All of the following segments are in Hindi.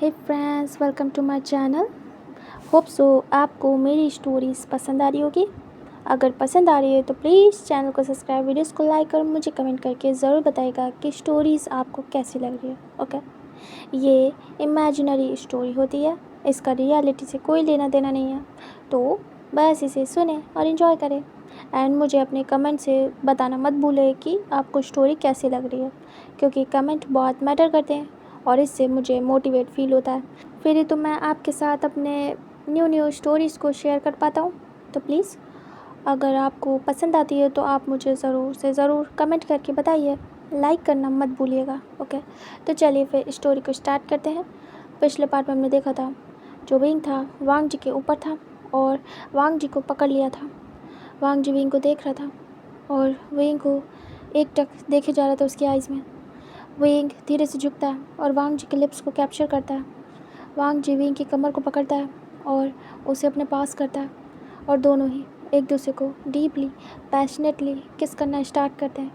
Hey friends, welcome to my channel. Hope so आपको मेरी स्टोरीज़ पसंद आ रही होगी। अगर पसंद आ रही है तो प्लीज़ चैनल को सब्सक्राइब, वीडियोस को लाइक और मुझे कमेंट करके ज़रूर बताइएगा कि स्टोरीज़ आपको कैसी लग रही है। ओके, ये इमेजिनरी स्टोरी होती है, इसका रियलिटी से कोई लेना देना नहीं है, तो बस इसे सुने और इन्जॉय करें। एंड मुझे अपने कमेंट से बताना मत भूलें कि आपको स्टोरी कैसी लग रही है, क्योंकि कमेंट बहुत मैटर करते हैं और इससे मुझे मोटिवेट फील होता है। फिर ही तो मैं आपके साथ अपने न्यू स्टोरीज़ को शेयर कर पाता हूँ। तो प्लीज़ अगर आपको पसंद आती है तो आप मुझे ज़रूर से ज़रूर कमेंट करके बताइए, लाइक करना मत भूलिएगा। ओके, तो चलिए फिर स्टोरी को स्टार्ट करते हैं। पिछले पार्ट में हमने देखा था जो विंग था वांग जी के ऊपर था और वांग जी को पकड़ लिया था। वांग जी विंग को देख रहा था और विंग को एक टक देखे जा रहा था उसकी आइज़ में। विंग धीरे से झुकता है और वांग जी के लिप्स को कैप्चर करता है। वांग जी विंग की कमर को पकड़ता है और उसे अपने पास करता है और दोनों ही एक दूसरे को डीपली पैशनेटली किस करना स्टार्ट करते हैं।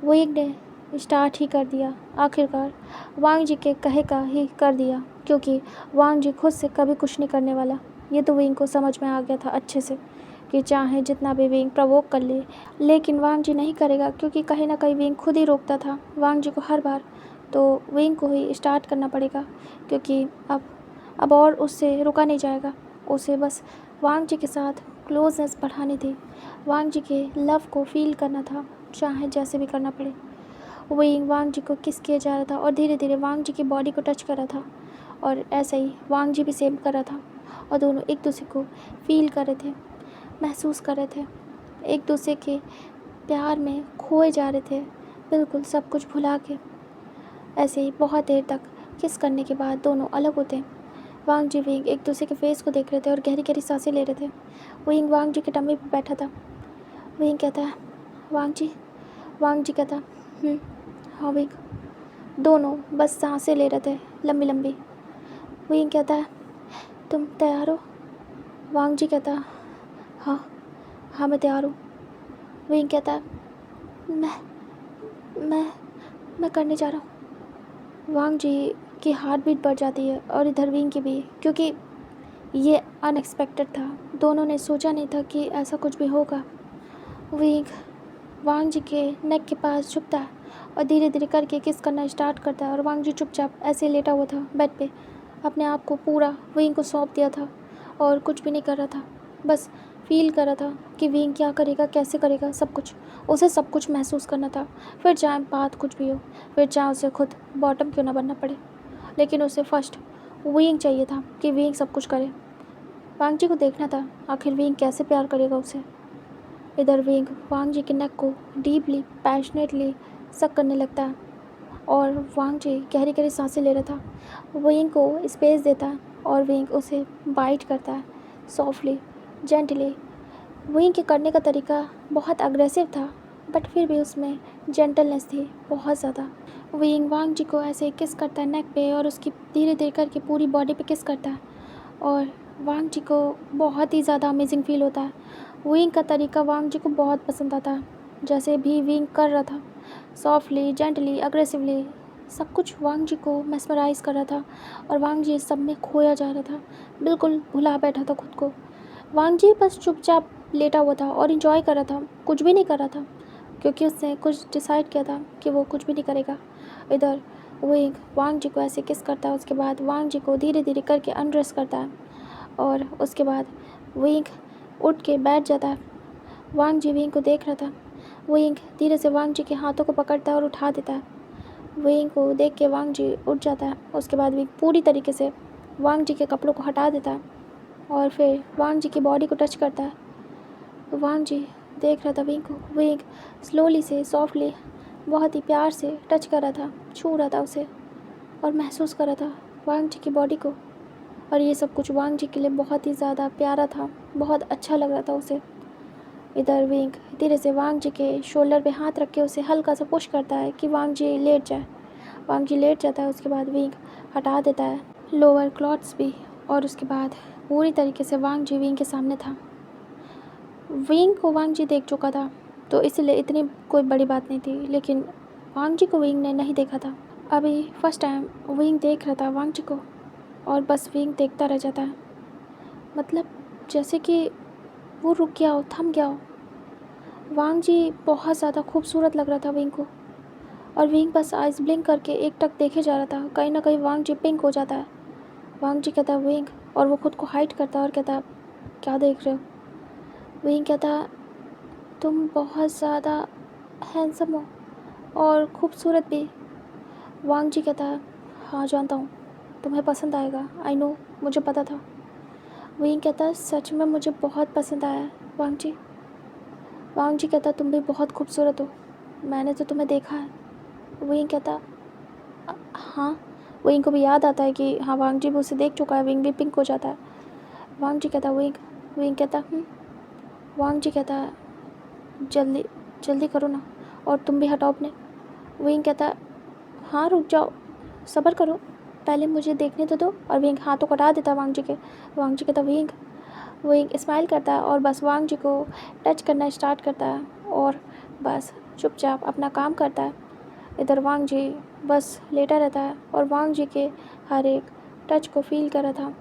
विंग ने स्टार्ट ही कर दिया, आखिरकार वांग जी के कहे का ही कर दिया, क्योंकि वांग जी खुद से कभी कुछ नहीं करने वाला। ये तो विंग को समझ में आ गया था अच्छे से कि चाहे जितना भी विंग प्रवोक कर ले, लेकिन वांग जी नहीं करेगा, क्योंकि कहीं ना कहीं विंग खुद ही रोकता था वांग जी को हर बार। तो विंग को ही स्टार्ट करना पड़ेगा, क्योंकि अब और उससे रुका नहीं जाएगा। उसे बस वांग जी के साथ क्लोजनेस बढ़ानी थी, वांग जी के लव को फील करना था, चाहे जैसे भी करना पड़े। विंग वांग जी को किस किया जा रहा था और धीरे धीरे वांग जी की बॉडी को टच कर रहा था और ऐसे ही वांग जी भी सेम कर रहा था और दोनों एक दूसरे को फील कर रहे थे, महसूस कर रहे थे, एक दूसरे के प्यार में खोए जा रहे थे, बिल्कुल सब कुछ भुला के। ऐसे ही बहुत देर तक किस करने के बाद दोनों अलग होते हैं। वांग जी विंग एक दूसरे के फेस को देख रहे थे और गहरी गहरी सांसें ले रहे थे। विंग वांग जी के टम्मी पर बैठा था। विंग कहता है वांग जी, वांग जी कहता हाँ विंग। दोनों बस सांसें ले रहे थे लंबी लंबी। विंग कहता है तुम तैयार हो? वांग जी कहता है हाँ हाँ मैं तैयार हूँ। विंग कहता है मैं मैं मैं करने जा रहा हूँ। वांग जी की हार्ट बीट बढ़ जाती है और इधर विंग की भी, क्योंकि ये अनएक्सपेक्टेड था। दोनों ने सोचा नहीं था कि ऐसा कुछ भी होगा। विंग वांग जी के नेक के पास झुकता है और धीरे धीरे करके किस करना स्टार्ट करता है और वांग जी चुपचाप ऐसे लेटा हुआ था बेड पे, अपने आप को पूरा विंग को सौंप दिया था और कुछ भी नहीं कर रहा था, बस फील कर रहा था कि विंग क्या करेगा, कैसे करेगा, सब कुछ उसे सब कुछ महसूस करना था। फिर चाहे बात कुछ भी हो, फिर चाहे उसे खुद बॉटम क्यों ना बनना पड़े, लेकिन उसे फर्स्ट विंग चाहिए था कि विंग सब कुछ करे। वांग जी को देखना था आखिर विंग कैसे प्यार करेगा उसे। इधर विंग वांग जी के नेक को डीपली पैशनेटली सक करने लगता है और वांग जी गहरी गहरी सांसें ले रहा था। विंग को स्पेस देता है और विंग उसे बाइट करता है सॉफ्टली, जेंटली। विंग के करने का तरीका बहुत अग्रेसिव था, बट फिर भी उसमें जेंटलनेस थी बहुत ज़्यादा। विंग वांग जी को ऐसे किस करता है नेक पे और उसकी धीरे धीरे करके पूरी बॉडी पे किस करता है और वांग जी को बहुत ही ज़्यादा अमेजिंग फील होता है। विंग का तरीका वांग जी को बहुत पसंद आता है, जैसे भी विंग कर रहा था, सॉफ्टली, जेंटली, अग्रेसिवली, सब कुछ वांग जी को मेस्मराइज़ कर रहा था और वांग जी सब में खोया जा रहा था, बिल्कुल भुला बैठा था खुद को। वांग जी बस चुपचाप लेटा हुआ था और इन्जॉय कर रहा था, कुछ भी नहीं कर रहा था, क्योंकि उसने कुछ डिसाइड किया था कि वो कुछ भी नहीं करेगा। इधर विंग वांग जी को ऐसे किस करता है, उसके बाद वांग जी को धीरे धीरे करके अनड्रेस करता है और उसके बाद विंग उठ के बैठ जाता है। वांग जी विंग को देख रहा था। विंग धीरे से वांग जी के हाथों को पकड़ता है और उठा देता है। विंग को देख के वांग जी उठ जाता है। उसके बाद विंग पूरी तरीके से वांग जी के कपड़ों को हटा देता है और फिर वांग जी की बॉडी को टच करता है। वांग जी देख रहा था विंग को। विंग स्लोली से सॉफ्टली बहुत ही प्यार से टच कर रहा था, छू रहा था उसे और महसूस कर रहा था वांग जी की बॉडी को, और ये सब कुछ वांग जी के लिए बहुत ही ज़्यादा प्यारा था, बहुत अच्छा लग रहा था उसे। इधर विंग धीरे से वांग जी के शोल्डर पे हाथ रख के उसे हल्का सा पुश करता है कि वांग जी लेट जाए। वांग जी लेट जाता है। उसके बाद विंग हटा देता है लोअर क्लॉथ्स भी और उसके बाद पूरी तरीके से वांग जी विंग के सामने था। विंग को वांग जी देख चुका था, तो इसलिए इतनी कोई बड़ी बात नहीं थी, लेकिन वांग जी को विंग ने नहीं देखा था। अभी फर्स्ट टाइम विंग देख रहा था वांग जी को। और बस विंग देखता रह जाता है, मतलब जैसे कि वो रुक गया हो, थम गया हो। वांग जी बहुत ज़्यादा खूबसूरत लग रहा था विंग को, और विंग बस आइज़ ब्लिंक करके एक टक देखे जा रहा था। कहीं ना कहीं वांग जी पिंक हो जाता है। वांग जी कहता है विंग, और वो खुद को हाइड करता है और कहता है क्या देख रहे हो। विंग कहता है तुम बहुत ज़्यादा हैंडसम हो और खूबसूरत भी। वांग जी कहता है हाँ जानता हूँ, तुम्हें पसंद आएगा, आई नो, मुझे पता था। विंग कहता है सच में मुझे बहुत पसंद आया है वांग जी। वांग जी कहता तुम भी बहुत खूबसूरत हो, मैंने तो तुम्हें देखा है। विंग कहता हाँ। विंग को भी याद आता है कि हाँ वांग जी भी उसे देख चुका है। विंग भी पिंक हो जाता है। वांग जी कहता विंग। विंग कहता वांग जी कहता है जल्दी जल्दी करो ना, और तुम भी हटाओ अपने। विंग कहता हाँ रुक जाओ, सब्र करो, पहले मुझे देखने तो दो। और विंग हाथों कटा देता है वांग जी के। वांग जी कहता विंग। विंग स्माइल करता है और बस वांग जी को टच करना स्टार्ट करता है और बस चुपचाप अपना काम करता है। इधर वांग जी बस लेटा रहता है और वांग जी के हर एक टच को फील कर रहा था।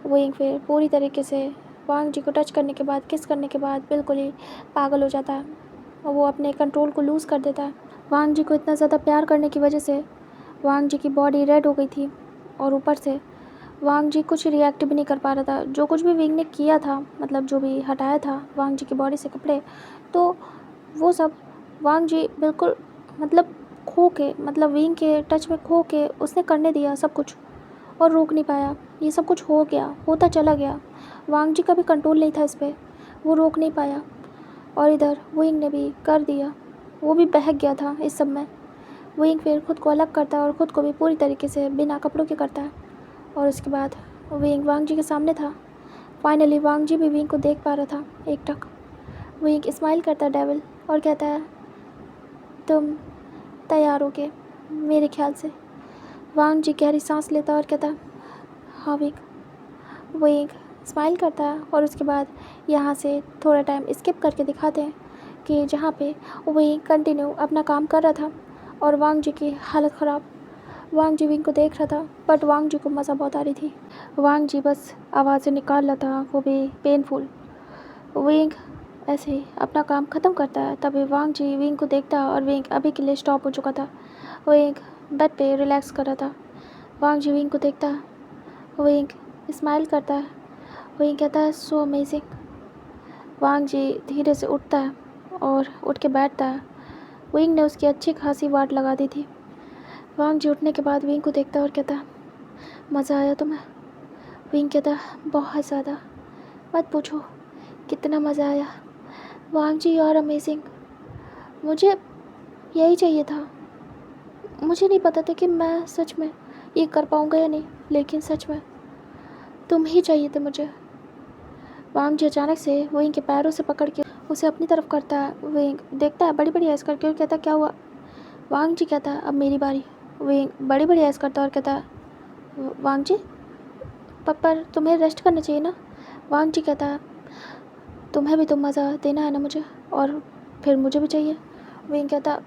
विंग फिर पूरी तरीके से वांग जी को टच करने के बाद, किस करने के बाद बिल्कुल ही पागल हो जाता है और वो अपने कंट्रोल को लूज़ कर देता है। वांग जी को इतना ज़्यादा प्यार करने की वजह से वांग जी की बॉडी रेड हो गई थी, और ऊपर से वांग जी कुछ रिएक्ट भी नहीं कर पा रहा था। जो कुछ भी विंग ने किया था, मतलब जो भी हटाया था वांग जी की बॉडी से कपड़े, तो वो सब वांग जी बिल्कुल मतलब खो के, मतलब विंग के टच में खो के उसने करने दिया सब कुछ, और रोक नहीं पाया। ये सब कुछ हो गया, होता चला गया। वांग जी का भी कंट्रोल नहीं था इस पर, वो रोक नहीं पाया। और इधर विंग ने भी कर दिया, वो भी बहक गया था इस सब में। विंग फिर खुद को अलग करता है और ख़ुद को भी पूरी तरीके से बिना कपड़ों के करता है। और उसके बाद विंग वांग जी के सामने था। फाइनली वांग जी भी विंग को देख पा रहा था एक टक। विंग स्माइल करता है डेविल और कहता है तुम तैयार हो गए मेरे ख्याल से। वांग जी गहरी सांस लेता है और कहता हाँ विंग। विंग स्माइल करता है और उसके बाद यहाँ से थोड़ा टाइम स्किप करके दिखाते हैं कि जहाँ पे विंग कंटिन्यू अपना काम कर रहा था और वांग जी की हालत ख़राब। वांग जी विंग को देख रहा था, बट वांग जी को मज़ा बहुत आ रही थी। वांग जी बस आवाज़ें निकाल रहा था, वो भी पेनफुल। विंग ऐसे ही अपना काम ख़त्म करता है। तभी वांग जी विंग को देखता है और विंग अभी के लिए स्टॉप हो चुका था। विंग बेड पे रिलैक्स कर रहा था। वांग जी विंग को देखता है, विंग स्माइल करता है। विंग कहता है सो अमेजिंग। वांग जी धीरे से उठता है और उठ के बैठता है। विंग ने उसकी अच्छी खासी वाट लगा दी थी। वांग जी उठने के बाद विंग को देखता है और कहता है मज़ा आया तुम्हें। विंग कहता है बहुत ज़्यादा, मत पूछो कितना मज़ा आया। वांग जी यू आर अमेजिंग। मुझे यही चाहिए था। मुझे नहीं पता था कि मैं सच में ये कर पाऊँगा या नहीं, लेकिन सच में तुम ही चाहिए थे मुझे। वांग जी अचानक से विंग के पैरों से पकड़ के उसे अपनी तरफ करता है। विंग देखता है बड़ी बड़ी ऐस करके और कहता क्या हुआ। वांग जी कहता है अब मेरी बारी। विंग बड़ी बड़ी ऐस करता है और कहता है वांग जी पर तुम्हें रेस्ट करना चाहिए ना। वांग जी कहता है तुम्हें भी तो मज़ा देना है ना मुझे, और फिर मुझे भी चाहिए। विंग कहता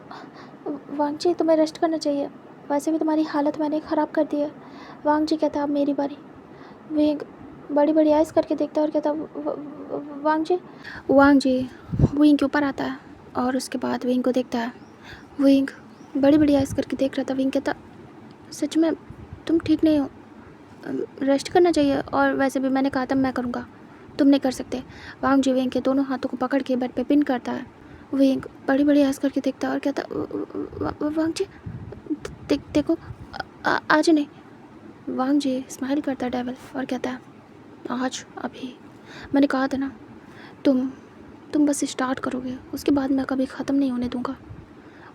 वांग जी तुम्हें रेस्ट करना चाहिए, वैसे भी तुम्हारी हालत मैंने ख़राब कर दी है। वांग जी कहता अब मेरी बारी। विंग बड़ी बड़ी आइज़ करके देखता है और कहता वांग जी। वांग जी विंग के ऊपर आता है और उसके बाद विंग को देखता है। विंग बड़ी बड़ी आइज़ करके देख रहा था। विंग कहता सच में तुम ठीक नहीं हो, रेस्ट करना चाहिए, और वैसे भी मैंने कहा था मैं करूँगा, तुम नहीं कर सकते। वांग जी विंग के दोनों हाथों को पकड़ के बेड पे पिन करता है। विंग बड़ी बड़ी आइज़ करके देखता है और कहता वांग जी देखो आज नहीं। वांग जी स्माइल करता है डेविल और कहता है आज अभी, मैंने कहा था ना तुम बस स्टार्ट करोगे, उसके बाद मैं कभी ख़त्म नहीं होने दूँगा,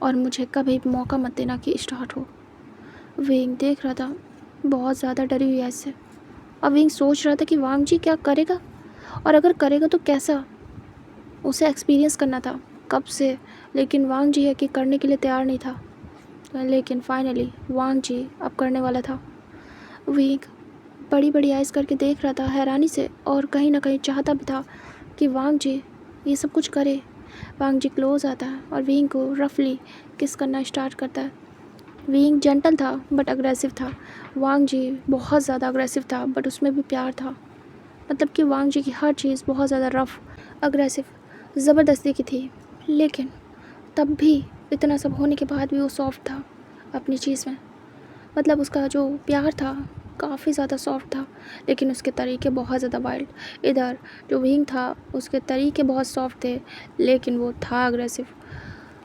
और मुझे कभी मौका मत देना कि स्टार्ट हो। विंग देख रहा था, बहुत ज़्यादा डरी हुई है इससे। अब विंग सोच रहा था कि वांग जी क्या करेगा, और अगर करेगा तो कैसा। उसे एक्सपीरियंस करना था कब से, लेकिन वांग जी है कि करने के लिए तैयार नहीं था। लेकिन फाइनली वांग जी अब करने वाला था। विंग बड़ी बड़ी आइज़ करके देख रहा था हैरानी से, और कहीं ना कहीं चाहता भी था कि वांग जी ये सब कुछ करे। वांग जी क्लोज आता है और विंग को रफली किस करना स्टार्ट करता है। विंग जेंटल था बट अग्रेसिव था। वांग जी बहुत ज़्यादा अग्रेसिव था बट उसमें भी प्यार था। मतलब कि वांग जी की हर चीज़ बहुत ज़्यादा रफ़, अग्रेसिव, ज़बरदस्ती की थी। लेकिन तब भी इतना सब होने के बाद भी वो सॉफ्ट था अपनी चीज़ में। मतलब उसका जो प्यार था काफ़ी ज़्यादा सॉफ्ट था, लेकिन उसके तरीके बहुत ज़्यादा वाइल्ड। इधर जो विंग था उसके तरीके बहुत सॉफ्ट थे, लेकिन वो था अग्रेसिव।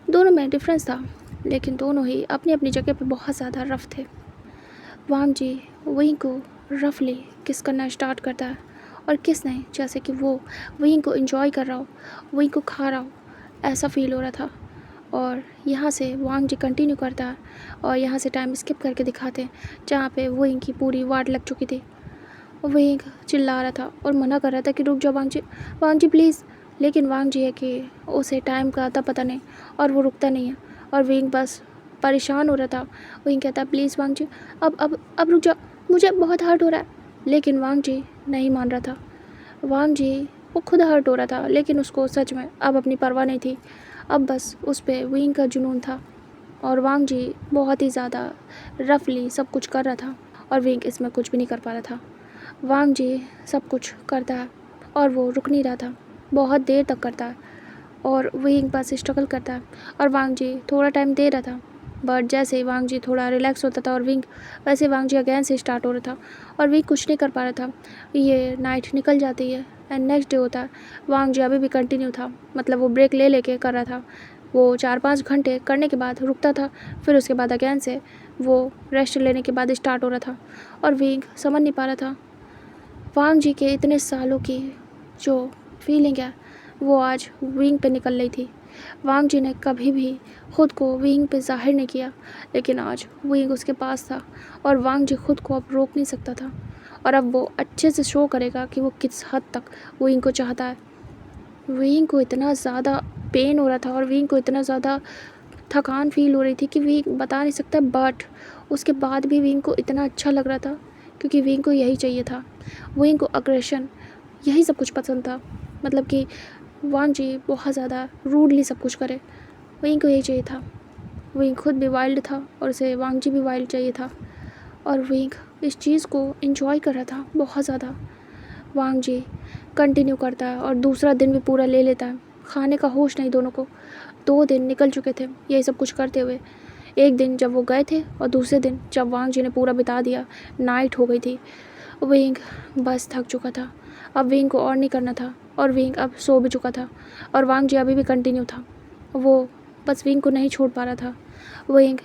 दोनों में डिफरेंस था, लेकिन दोनों ही अपनी अपनी जगह पे बहुत ज़्यादा रफ़ थे। वांग जी विंग को रफली किस करना स्टार्ट करता है और किस नहीं, जैसे कि वो विंग को एंजॉय कर रहा हो, विंग को खा रहा हो, ऐसा फील हो रहा था। और यहाँ से वांग जी कंटिन्यू करता है और यहाँ से टाइम स्किप करके दिखाते हैं जहाँ पे विंग की पूरी वाट लग चुकी थी। विंग चिल्ला रहा था और मना कर रहा था कि रुक जाओ वांग जी प्लीज़। लेकिन वांग जी है कि उसे टाइम का आता पता नहीं और वो रुकता नहीं है और विंग बस परेशान हो रहा था। विंग कहता है प्लीज़ वांग जी अब रुक जाओ, मुझे बहुत हर्ट हो रहा है। लेकिन वांग जी नहीं मान रहा था। वांग जी वो खुद हर्ट हो रहा था, लेकिन उसको सच में अब अपनी परवाह नहीं थी। अब बस उस पर विंग का जुनून था और वांग जी बहुत ही ज़्यादा रफली सब कुछ कर रहा था और विंग इसमें कुछ भी नहीं कर पा रहा था। वांग जी सब कुछ करता है और वो रुक नहीं रहा था, बहुत देर तक करता है और विंग बस स्ट्रगल करता है और वांग जी थोड़ा टाइम दे रहा था। बट जैसे ही वांग जी थोड़ा रिलैक्स होता था और विंग वैसे वांग जी अगेन से स्टार्ट हो रहा था और विंग कुछ नहीं कर पा रहा था। ये नाइट निकल जाती है एंड नेक्स्ट डे होता है। वांग जी अभी भी कंटिन्यू था, मतलब वो ब्रेक ले लेके कर रहा था। वो 4-5 घंटे करने के बाद रुकता था, फिर उसके बाद अगेन से वो रेस्ट लेने के बाद स्टार्ट हो रहा था और विंग समझ नहीं पा रहा था। वांग जी के इतने सालों की जो फीलिंग है वो आज विंग पे निकल रही थी। वांग जी ने कभी भी खुद को विंग पे जाहिर नहीं किया, लेकिन आज विंग उसके पास था और वांग जी खुद को अब रोक नहीं सकता था और अब वो अच्छे से शो करेगा कि वो किस हद तक विंग को चाहता है। विंग को इतना ज़्यादा पेन हो रहा था और विंग को इतना ज़्यादा थकान फील हो रही थी कि विंग बता नहीं सकता, बट उसके बाद भी विंग को इतना अच्छा लग रहा था क्योंकि विंग को यही चाहिए था। विंग को अग्रेशन, यही सब कुछ पसंद था। मतलब कि वांग जी बहुत ज़्यादा रूडली सब कुछ करे, विंग को यही चाहिए था। विंग खुद भी वाइल्ड था और उसे वांग जी भी वाइल्ड चाहिए था और विंग इस चीज़ को एंजॉय कर रहा था बहुत ज़्यादा। वांग जी कंटिन्यू करता है और दूसरा दिन भी पूरा ले लेता है, खाने का होश नहीं दोनों को। 2 दिन निकल चुके थे यही सब कुछ करते हुए। एक दिन जब वो गए थे और दूसरे दिन जब वांग जी ने पूरा बिता दिया, नाइट हो गई थी। विंग बस थक चुका था, अब विंग को और नहीं करना था और विंग अब सो भी चुका था और वांग जी अभी भी कंटिन्यू था। वो बस विंग को नहीं छोड़ पा रहा था। विंग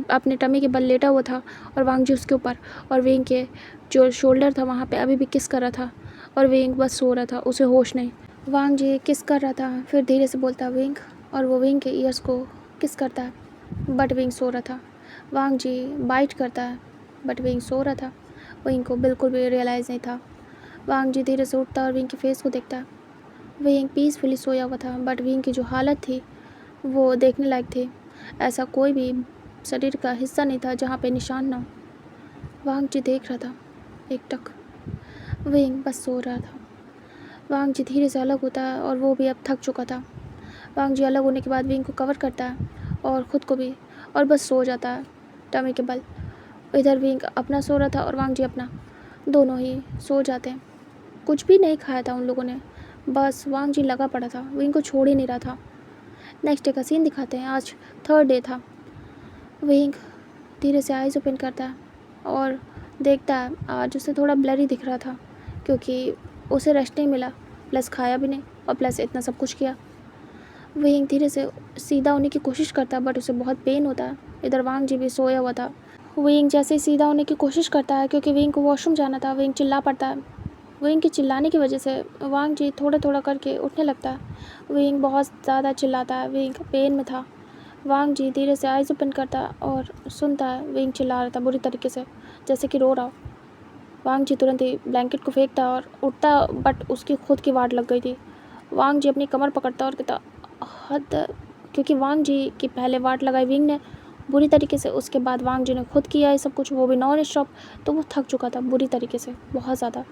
अपने टमी के बल लेटा हुआ था और वांग जी उसके ऊपर और विंग के जो शोल्डर था वहाँ पे अभी भी किस कर रहा था और विंग बस सो रहा था, उसे होश नहीं। वांग जी किस कर रहा था, फिर धीरे से बोलता विंग और वो विंग के ईयर्स को किस करता है, बट विंग सो रहा था। वांग जी बाइट करता है बट विंग सो रहा था। विंग को बिल्कुल भी रियलाइज़ नहीं था। वांग जी धीरे से उठता है और विंग के फेस को देखता है। विंग पीसफुली सोया हुआ था बट विंग की जो हालत थी वो देखने लायक थी। ऐसा कोई भी शरीर का हिस्सा नहीं था जहाँ पे निशान ना हो। वांग जी देख रहा था एकटक, विंग बस सो रहा था। वांग जी धीरे से अलग होता है और वो भी अब थक चुका था। वांग जी अलग होने के बाद विंग को कवर करता है और ख़ुद को भी, और बस सो जाता है टमी के बल। इधर विंग अपना सो रहा था और वांग जी अपना, दोनों ही सो जाते हैं। कुछ भी नहीं खाया था उन लोगों ने, बस वांग जी लगा पड़ा था, विंग को छोड़ ही नहीं रहा था। नेक्स्ट डे का सीन दिखाते हैं। आज 3rd डे था। विंग धीरे से आइज़ ओपन करता है और देखता है आज उसे थोड़ा ब्लरी दिख रहा था क्योंकि उसे रेस्ट नहीं मिला, प्लस खाया भी नहीं और प्लस इतना सब कुछ किया। विंग धीरे से सीधा होने की कोशिश करता है बट उसे बहुत पेन होता है। इधर वांग जी भी सोया हुआ था। विंग जैसे ही सीधा होने की कोशिश करता है क्योंकि विंग को वॉशरूम जाना था, विंग चिल्ला पड़ता है। विंग के चिल्लाने की वजह से वांग जी थोड़ा थोड़ा करके उठने लगता है। विंग बहुत ज़्यादा चिल्लाता है, विंग पेन में था। वांग जी धीरे से आइज़ ओपन करता है और सुनता है विंग चिल्ला रहा था बुरी तरीके से, जैसे कि रो रहा हो। वांग जी तुरंत ही ब्लैंकेट को फेंकता और उठता बट उसकी खुद की वाट लग गई थी। वांग जी अपनी कमर पकड़ता और कहता हद, क्योंकि वांग जी की पहले वाट लगाई विंग ने बुरी तरीके से, उसके बाद वांग जी ने खुद किया ये सब कुछ, वो भी नॉन स्टॉप, तो वो थक चुका था बुरी तरीके से बहुत ज़्यादा।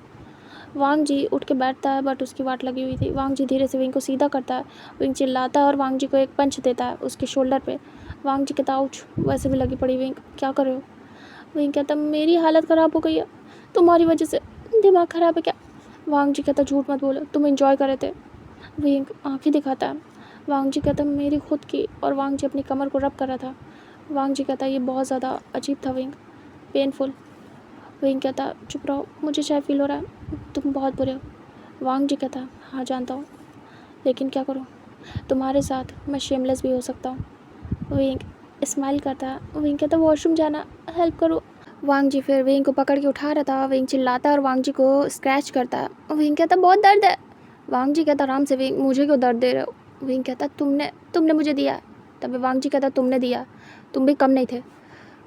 वांग जी उठ के बैठता है बट उसकी वाट लगी हुई थी। वांग जी धीरे से विंग को सीधा करता है, विंग चिल्लाता है और वांग जी को एक पंच देता है उसके शोल्डर पे। वांग जी कहता आउच, वैसे भी लगी पड़ी विंग, क्या कर रहे हो? विंग कहता मेरी हालत ख़राब हो गई है, तुम्हारी वजह से। दिमाग ख़राब है क्या? वांग जी कहता झूठ मत बोलो, तुम एंजॉय कर रहे थे। विंग आँखें दिखाता है। वांग जी कहता मेरी खुद की, और वांग जी अपनी कमर को रब कर रहा था। वांग जी कहता ये बहुत ज़्यादा अजीब था विंग, पेनफुल। विंग कहता चुप रहो, मुझे शायद फील हो रहा है तुम बहुत बुरे हो। वांग जी कहता हाँ जानता हूँ, लेकिन क्या करूँ, तुम्हारे साथ मैं शेमलेस भी हो सकता हूँ। विंग स्माइल करता है। विंग कहता वॉशरूम जाना, हेल्प करो। वांग जी फिर विंग को पकड़ के उठा रहा था। विंग चिल्लाता है और वांग जी को स्क्रैच करता है। विंग कहता बहुत दर्द है। वांग जी कहता आराम से विंग, मुझे क्यों दर्द दे रहे हो? विंग कहता तुमने मुझे दिया। तभी वांग जी कहता तुमने दिया, तुम भी कम नहीं थे।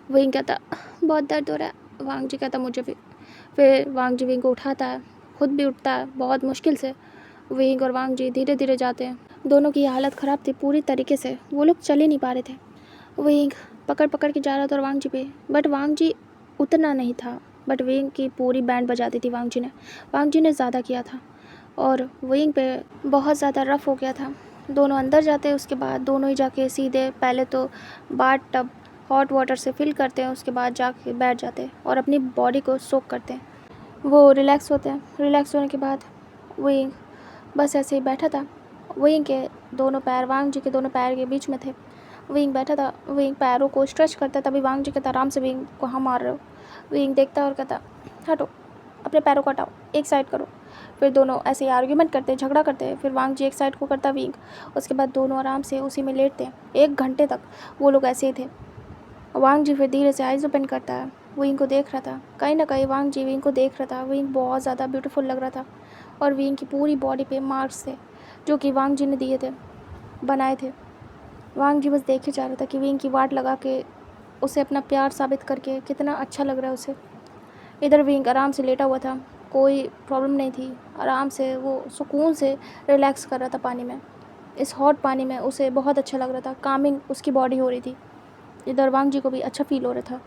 विंग कहता बहुत दर्द हो रहा है। वांग जी कहता मुझे भी। फिर वांग जी विंग को उठाता है, खुद भी उठता है बहुत मुश्किल से। विंग और वांग जी धीरे धीरे जाते हैं। दोनों की हालत ख़राब थी पूरी तरीके से, वो लोग चल ही नहीं पा रहे थे। विंग पकड़ पकड़ के जा रहा था और वांग जी पे, बट वांग जी उतना नहीं था। बट विंग की पूरी बैंड बजा दी थी वांग जी ने ज़्यादा किया था और विंग पे बहुत ज़्यादा रफ़ हो गया था। दोनों अंदर जाते हैं, उसके बाद दोनों ही जाके सीधे पहले तो बाथ टब हॉट वाटर से फिल करते हैं, उसके बाद जाके बैठ जाते हैं और अपनी बॉडी को सोक करते हैं। वो रिलैक्स होते हैं। रिलैक्स होने के बाद विंग बस ऐसे ही बैठा था। विंग के दोनों पैर वांग जी के दोनों पैर के बीच में थे। विंग बैठा था। विंग पैरों को स्ट्रेच करता, तभी वांग जी कहता आराम से विंग को हाँ मार रहे हो। विंग देखता और कहता हटो, अपने पैरों को हटाओ, एक साइड करो। फिर दोनों ऐसे ही आर्ग्यूमेंट करते हैं, झगड़ा करते हैं। फिर वांग जी एक साइड को करता विंग, उसके बाद दोनों आराम से उसी में लेटते हैं। 1 घंटे तक वो लोग ऐसे ही थे। वांग जी फिर धीरे से आइज़ ओपन करता है। विंग को देख रहा था, कहीं ना कहीं वांग जी विंग को देख रहा था। विंग बहुत ज़्यादा ब्यूटीफुल लग रहा था और विंग की पूरी बॉडी पे मार्क्स थे जो कि वांग जी ने दिए थे, बनाए थे। वांग जी बस देखे जा रहा था कि विंग की वाट लगा के उसे अपना प्यार साबित करके कितना अच्छा लग रहा है उसे। इधर विंग आराम से लेटा हुआ था, कोई प्रॉब्लम नहीं थी। आराम से वो सुकून से रिलैक्स कर रहा था पानी में। इस हॉट पानी में उसे बहुत अच्छा लग रहा था, कामिंग उसकी बॉडी हो रही थी। इधर वांग जी को भी अच्छा फील हो रहा था।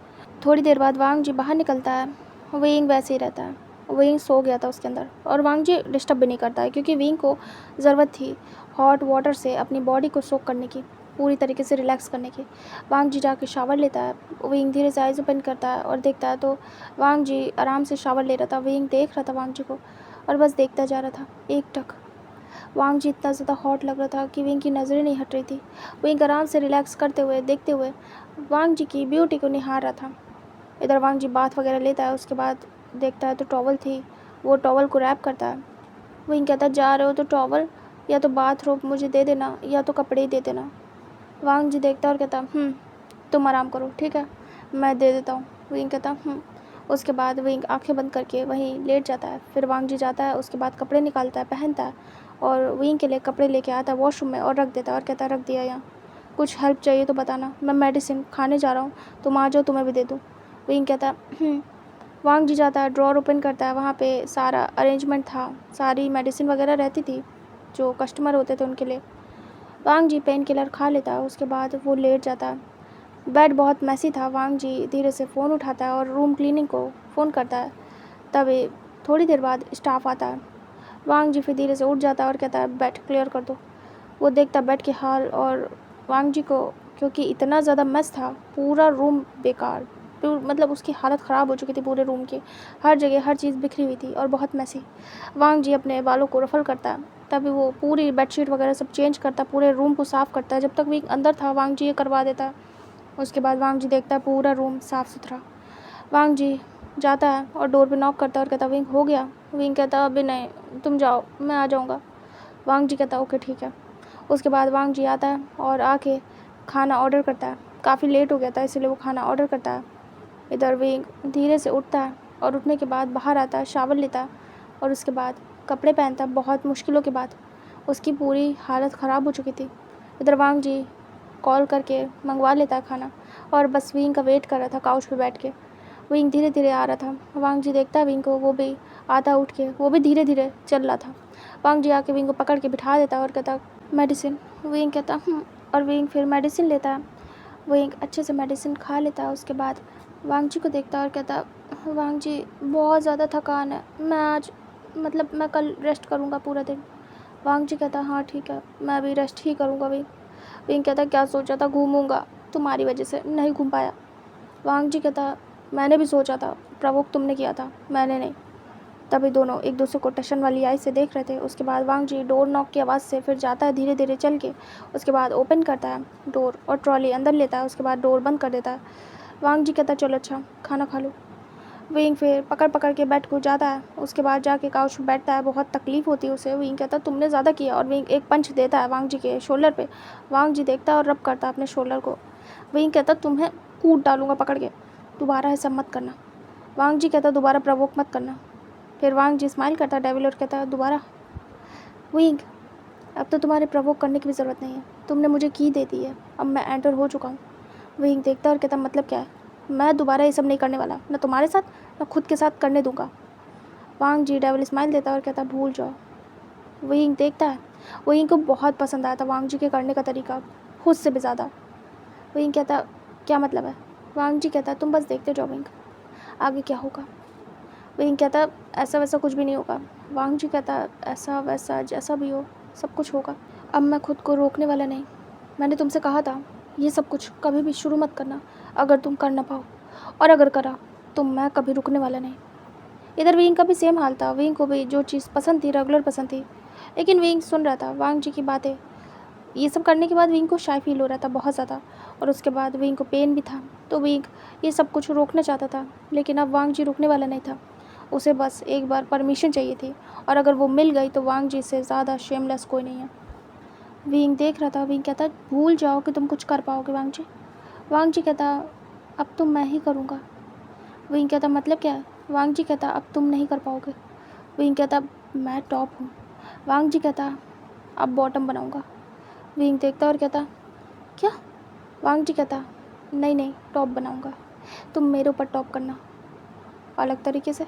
थोड़ी देर बाद वांग जी बाहर निकलता है। विंग वैसे ही रहता है। विंग सो गया था उसके अंदर और वांग जी डिस्टर्ब भी नहीं करता है, क्योंकि विंग को ज़रूरत थी हॉट वाटर से अपनी बॉडी को सोक करने की, पूरी तरीके से रिलैक्स करने की। वांग जी जाके शावर लेता है। विंग धीरे से आइज़ ओपन करता है और देखता है तो वांग जी आराम से शावर ले रहा था। विंग देख रहा था वांग जी को और बस देखता जा रहा था एकटक। वांग जी इतना ज़्यादा हॉट लग रहा था कि विंग की नज़रें नहीं हट रही थी। विंग आराम से रिलैक्स करते हुए देखते हुए वांग जी की ब्यूटी को निहार रहा था। इधर वांग जी बाथ वगैरह लेता है, उसके बाद देखता है तो टॉवल थी, वो टॉवल को रैप करता है। विंग कहता जा रहे हो तो टॉवल या तो बाथरोब मुझे दे देना या तो कपड़े ही दे देना। वांग जी देखता और कहता तुम आराम करो, ठीक है मैं दे देता हूँ। विंग कहता उसके बाद विंग आंखें बंद करके वहीं लेट जाता है। फिर वांग जी जाता है, उसके बाद कपड़े निकालता है, पहनता है और विंग के लिए कपड़े लेके आता है वॉशरूम में और रख देता है और कहता है रख दिया यहाँ, कुछ हेल्प चाहिए तो बताना, मैं मेडिसिन खाने जा रहा हूँ, तुम आ जाओ तुम्हें भी दे दूँ। विंग कहता वांग जी जाता है, ड्रॉर ओपन करता है, वहाँ पे सारा अरेंजमेंट था, सारी मेडिसिन वगैरह रहती थी जो कस्टमर होते थे उनके लिए। वांग जी पेन किलर खा लेता है, उसके बाद वो लेट जाता है। बेड बहुत मैसी था। वांग जी धीरे से फ़ोन उठाता है और रूम क्लीनिंग को फ़ोन करता है। तभी थोड़ी देर बाद स्टाफ आता है। वांग जी फिर धीरे से उठ जाता है और कहता है बेड क्लियर कर दो। वो देखता बेड के हाल और वांग जी को, क्योंकि इतना ज़्यादा मस्त था पूरा रूम, बेकार मतलब उसकी हालत ख़राब हो चुकी थी पूरे रूम की, हर जगह हर चीज़ बिखरी हुई थी और बहुत मैसी। वांग जी अपने बालों को रफल करता है, तभी वो पूरी बेडशीट वगैरह सब चेंज करता है, पूरे रूम को साफ़ करता है। जब तक विंग अंदर था वांग जी ये करवा देता है। उसके बाद वांग जी देखता है पूरा रूम साफ़ सुथरा। वांग जी जाता है और डोर पे नॉक करता है और कहता विंग हो गया। विंग कहता अभी नहीं, तुम जाओ मैं आ जाऊँगा। वांग जी कहता ओके ठीक है। उसके बाद वांग जी आता है और आके खाना ऑर्डर करता है। काफ़ी लेट हो गया था इसलिए वो खाना ऑर्डर करता है। इधर विंग धीरे से उठता है और उठने के बाद बाहर आता है, शावर लेता है और उसके बाद कपड़े पहनता है। बहुत मुश्किलों के बाद उसकी पूरी हालत ख़राब हो चुकी थी। इधर वांग जी कॉल करके मंगवा लेता है खाना और बस विंग का वेट कर रहा था काउच पे बैठ के। विंग धीरे धीरे आ रहा था। वांग जी देखता है विंग को, वो भी आता उठ के, वो भी धीरे धीरे चल रहा था। वांग जी आके विंग को पकड़ के बिठा देता है और कहता मेडिसिन। विंग कहता और विंग फिर मेडिसिन लेता है। विंग अच्छे से मेडिसिन खा लेता है। उसके बाद वांग जी को देखता है और कहता वांग जी बहुत ज़्यादा थकान है, मैं आज मतलब मैं कल रेस्ट करूँगा पूरा दिन। वांग जी कहता हाँ ठीक है मैं भी रेस्ट ही करूँगा। विंग कहता क्या सोचा था घूमूंगा, तुम्हारी वजह से नहीं घूम पाया। वांग जी कहता मैंने भी सोचा था, प्रवोक तुमने किया था, मैंने नहीं। तभी दोनों एक दूसरे को टशन वाली आई से देख रहे थे। उसके बाद वांग जी डोर नॉक की आवाज़ से फिर जाता है धीरे धीरे चल के। उसके बाद ओपन करता है डोर और ट्रॉली अंदर लेता है। उसके बाद डोर बंद कर देता है। वांग जी कहता चलो अच्छा खाना खा लो। विंग फिर पकड़ पकड़ के बेड को जाता है। उसके बाद जाके काउच पर बैठता है। बहुत तकलीफ होती है उसे। विंग कहता तुमने ज़्यादा किया और विंग एक पंच देता है वांग जी के शोल्डर पे। वांग जी देखता है और रब करता है अपने शोल्डर को। विंग कहता तुम्हें कूट डालूंगा पकड़ के, दोबारा ऐसा मत करना। वांग जी कहता दोबारा प्रवोक मत करना। फिर वांग जी स्माइल करता है डेविल और कहता दोबारा। विंग अब तो तुम्हारे प्रवोक करने की भी ज़रूरत नहीं है, तुमने मुझे की दे दी है, अब मैं एंटर हो चुका हूँ। विंग देखता है और कहता मतलब क्या है, मैं दोबारा ये सब नहीं करने वाला, न तुम्हारे साथ न खुद के साथ करने दूंगा। वांग जी डेविल स्माइल देता है और कहता भूल जाओ। विंग देखता है, विंग को बहुत पसंद आया था वांग जी के करने का तरीका, खुद से भी ज़्यादा। विंग कहता क्या मतलब है। वांग जी कहता तुम बस देखते जाओ विंग, आगे क्या होगा। विंग कहता ऐसा वैसा कुछ भी नहीं होगा। वांग जी कहता ऐसा वैसा जैसा भी हो सब कुछ होगा, अब मैं खुद को रोकने वाला नहीं। मैंने तुमसे कहा था ये सब कुछ कभी भी शुरू मत करना अगर तुम कर ना पाओ, और अगर करा तो मैं कभी रुकने वाला नहीं। इधर विंग का भी सेम हाल था। विंग को भी जो चीज़ पसंद थी रेगुलर पसंद थी, लेकिन विंग सुन रहा था वांग जी की बातें। ये सब करने के बाद विंग को शाय फील हो रहा था बहुत ज़्यादा, और उसके बाद विंग को पेन भी था। तो विंग ये सब कुछ रोकना चाहता था, लेकिन अब वांग जी रुकने वाला नहीं था। उसे बस एक बार परमिशन चाहिए थी, और अगर वो मिल गई तो वांग जी से ज़्यादा शेमलेस कोई नहीं है। विंग देख रहा था। विंग कहता भूल जाओ कि तुम कुछ कर पाओगे वांग जी। वांग जी कहता अब तो मैं ही करूँगा। विंग कहता मतलब क्या है। वांग जी कहता अब तुम नहीं कर पाओगे। विंग कहता मैं टॉप हूँ। वांग जी कहता अब बॉटम बनाऊँगा। विंग देखता और कहता क्या। वांग जी कहता नहीं नहीं टॉप बनाऊँगा, तुम मेरे ऊपर टॉप करना अलग तरीके से।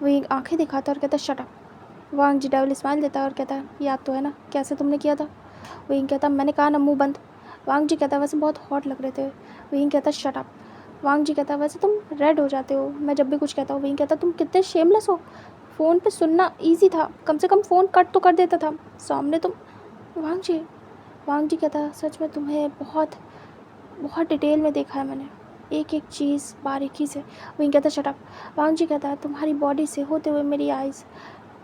विंग आंखें दिखाता और कहता शट अप। वांग जी डेविल स्माइल देता और कहता याद तो है ना कैसे तुमने किया था। विंग कहता मैंने कहा ना मुंह बंद। वांग जी कहता वैसे बहुत हॉट लग रहे थे। विंग कहता शट अप। वांग जी कहता वैसे तुम रेड हो जाते हो मैं जब भी कुछ कहता हूँ। विंग कहता तुम कितने शेमलेस हो, फ़ोन पे सुनना इजी था, कम से कम फ़ोन कट तो कर देता था, सामने तुम। वांग जी कहता सच में तुम्हें बहुत बहुत डिटेल में देखा है मैंने, एक एक चीज़ बारीकी से। विंग कहता शट अप। वांग जी कहता तुम्हारी बॉडी से होते हुए मेरी आइज़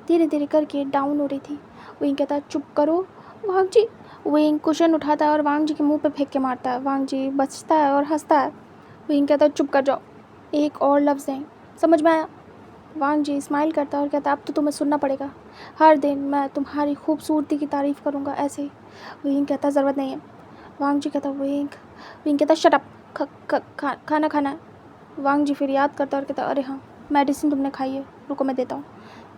धीरे धीरे करके डाउन हो रही थी। विंग कहता चुप करो वांग जी। विंग कुशन उठाता है और वांग जी के मुंह पे फेंक के मारता है। वांग जी बचता है और हंसता है। विंग कहता चुप कर जाओ, एक और लफ्ज़ नहीं, समझ में आया। वांग जी स्माइल करता है और कहता अब तो तुम्हें सुनना पड़ेगा, हर दिन मैं तुम्हारी खूबसूरती की तारीफ़ करूँगा ऐसे ही। विंग कहता ज़रूरत नहीं है। वांग जी कहता विंग कहता शट अप, खाना खाना है। वांग जी फिर याद करता और कहता अरे हाँ मेडिसिन तुमने खाई है, रुको मैं देता हूँ।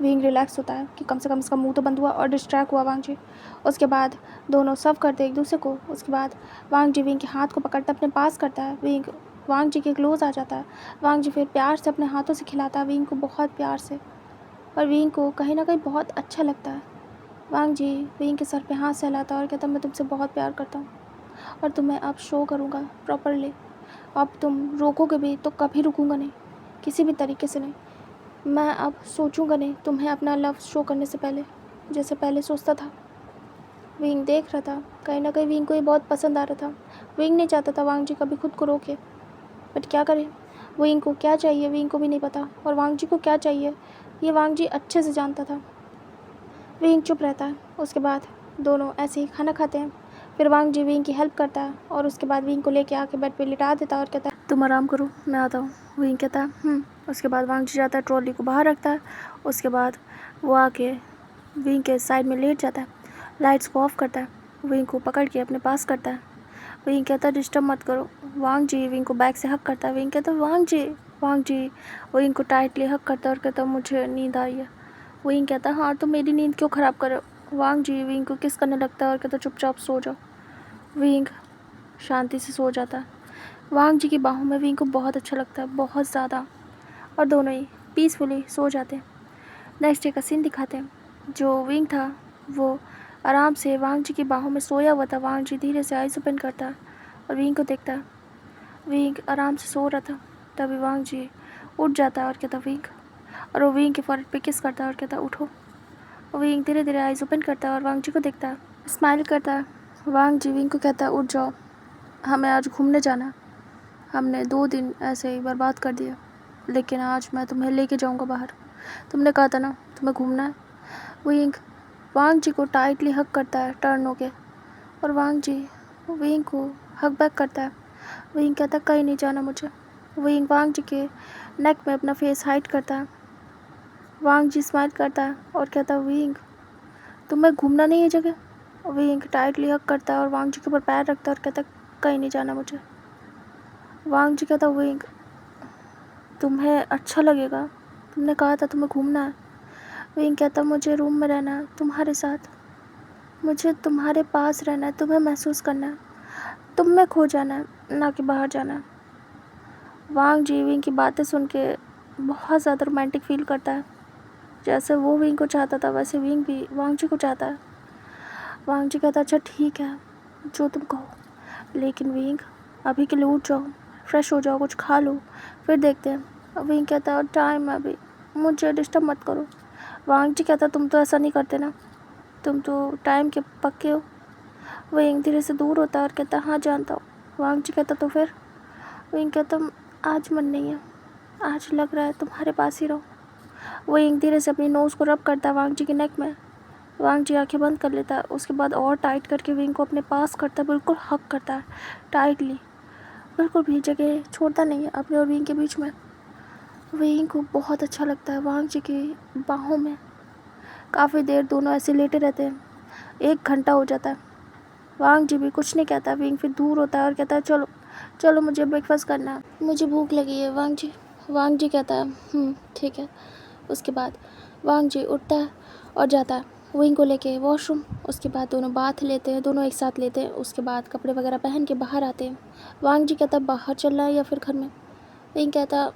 विंग रिलैक्स होता है कि कम से कम इसका मुंह तो बंद हुआ, और डिस्ट्रैक्ट हुआ वांग जी। उसके बाद दोनों सर्व करते एक दूसरे को। उसके बाद वांग जी विंग के हाथ को पकड़ता अपने पास करता है। विंग वांग जी के क्लोज आ जाता है। वांग जी फिर प्यार से अपने हाथों से खिलाता है विंग को बहुत प्यार से, और विंग को कहीं ना कहीं बहुत अच्छा लगता है। वांग जी विंग के सर पे हाथ सहलाता है और कहता मैं तुमसे बहुत प्यार करता हूँ, और तुम्हें अब शो करूँगा प्रॉपरली। अब तुम रोकोगे भी तो कभी रुकूँगा नहीं, किसी भी तरीके से नहीं। मैं अब सोचूंगा नहीं तुम्हें अपना लव शो करने से पहले, जैसे पहले सोचता था। विंग देख रहा था, कहीं ना कहीं विंग को ये बहुत पसंद आ रहा था। विंग नहीं चाहता था वांग जी कभी खुद को रोके, बट क्या करे, विंग को क्या चाहिए विंग को भी नहीं पता, और वांग जी को क्या चाहिए ये वांग जी अच्छे से जानता था। विंग चुप रहता है। उसके बाद दोनों ऐसे ही खाना खाते हैं। फिर वांग जी विंग की हेल्प करता है, और उसके बाद विंग को लेके आके बेड पे लिटा देता है और कहता है तुम आराम करो मैं आता हूँ। विंग कहता है उसके बाद वांग जी जाता है, ट्रॉली को बाहर रखता है। उसके बाद वो आके विंग के साइड में लेट जाता है, लाइट्स को ऑफ करता है, विंग को पकड़ के अपने पास करता है। विंग कहता है डिस्टर्ब मत करो। वांग जी विंग को बैक से हक करता है। विंग कहता है वांग जी विंग को टाइटली हक करता है और कहता है मुझे नींद आ रही है। विंग कहता है हाँ तो मेरी नींद क्यों ख़राब कर रहे हो। वांग जी विंग को किस करने लगता है और कहता है चुपचाप सो जाओ। विंग शांति से सो जाता है। वांग जी की बाहों में विंग को बहुत अच्छा लगता है, बहुत ज़्यादा, और दोनों ही पीसफुली सो जाते हैं। नेक्स्ट डे का सीन दिखाते हैं। जो विंग था वो आराम से वांग जी की बाहों में सोया हुआ था। वांग जी धीरे से आइज़ ओपन करता है और विंग को देखता है। विंग आराम से सो रहा था। तभी वांग जी उठ जाता है और कहता विंग, और वो विंग के फॉरहेड पे किस करता है और कहता उठो। विंग धीरे धीरे आइज़ ओपन करता है और वांग जी को देखता है, स्माइल करता है। वांग जी विंग को कहता है उठ जाओ। हमें आज घूमने जाना है। हमने 2 दिन ऐसे ही बर्बाद कर दिए, लेकिन आज मैं तुम्हें लेके जाऊंगा बाहर। तुमने कहा था ना तुम्हें घूमना है। विंग वांग जी को टाइटली हक करता है टर्न होके, और वांग जी विंग को हक बैक करता है। विंग कहता है कहीं नहीं जाना मुझे। विंग वांग जी के नेक में अपना फेस हाइड करता है। वांग जी स्माइल करता है और कहता है विंग तुम्हें घूमना नहीं है जगह। विंग टाइटली हक करता है और वांग जी के ऊपर पैर रखता है और कहता है कहीं नहीं जाना मुझे। वांग जी कहता विंग तुम्हें अच्छा लगेगा, तुमने कहा था तुम्हें घूमना है। विंग कहता मुझे रूम में रहना है तुम्हारे साथ, मुझे तुम्हारे पास रहना है, तुम्हें महसूस करना है, तुम में खो जाना है, ना कि बाहर जाना है। वांग जी विंग की बातें सुन के बहुत ज़्यादा रोमांटिक फील करता है। जैसे वो विंग को चाहता था वैसे विंग भी वांग जी को चाहता है। वांग जी कहता अच्छा ठीक है जो तुम कहो, लेकिन विंग अभी के लिए उठ जाओ, फ्रेश हो जाओ, कुछ खा लो, फिर देखते हैं। विंग कहता है टाइम है अभी, मुझे डिस्टर्ब मत करो। वांग जी कहता तुम तो ऐसा नहीं करते ना, तुम तो टाइम के पक्के हो। विंग धीरे से दूर होता है और कहता हाँ जानता हूँ। वांग जी कहता तो फिर। विंग कहता आज मन नहीं है, आज लग रहा है तुम्हारे पास ही रहो। विंग धीरे से अपनी नोज़ को रब करता है वांग जी के नेक में। वांग जी आंखें बंद कर लेता है, उसके बाद और टाइट करके विंग को अपने पास करता है, बिल्कुल हक करता है टाइटली, बिल्कुल भी जगह छोड़ता नहीं है अपने और विंग के बीच में। विंग को बहुत अच्छा लगता है वांग जी की बाहों में। काफ़ी देर दोनों ऐसे लेटे रहते हैं, 1 घंटा हो जाता है। वांग जी भी कुछ नहीं कहता। विंग फिर दूर होता है और कहता है चलो चलो मुझे ब्रेकफास्ट करना है, मुझे भूख लगी है। वांग जी कहता है ठीक है। उसके बाद वांग जी उठता है और जाता है विंग को लेके वॉशरूम। उसके बाद दोनों बाथ लेते हैं, दोनों एक साथ लेते हैं। उसके बाद कपड़े वगैरह पहन के बाहर आते हैं। वांग जी कहता बाहर चलना है या फिर घर में। विंग कहता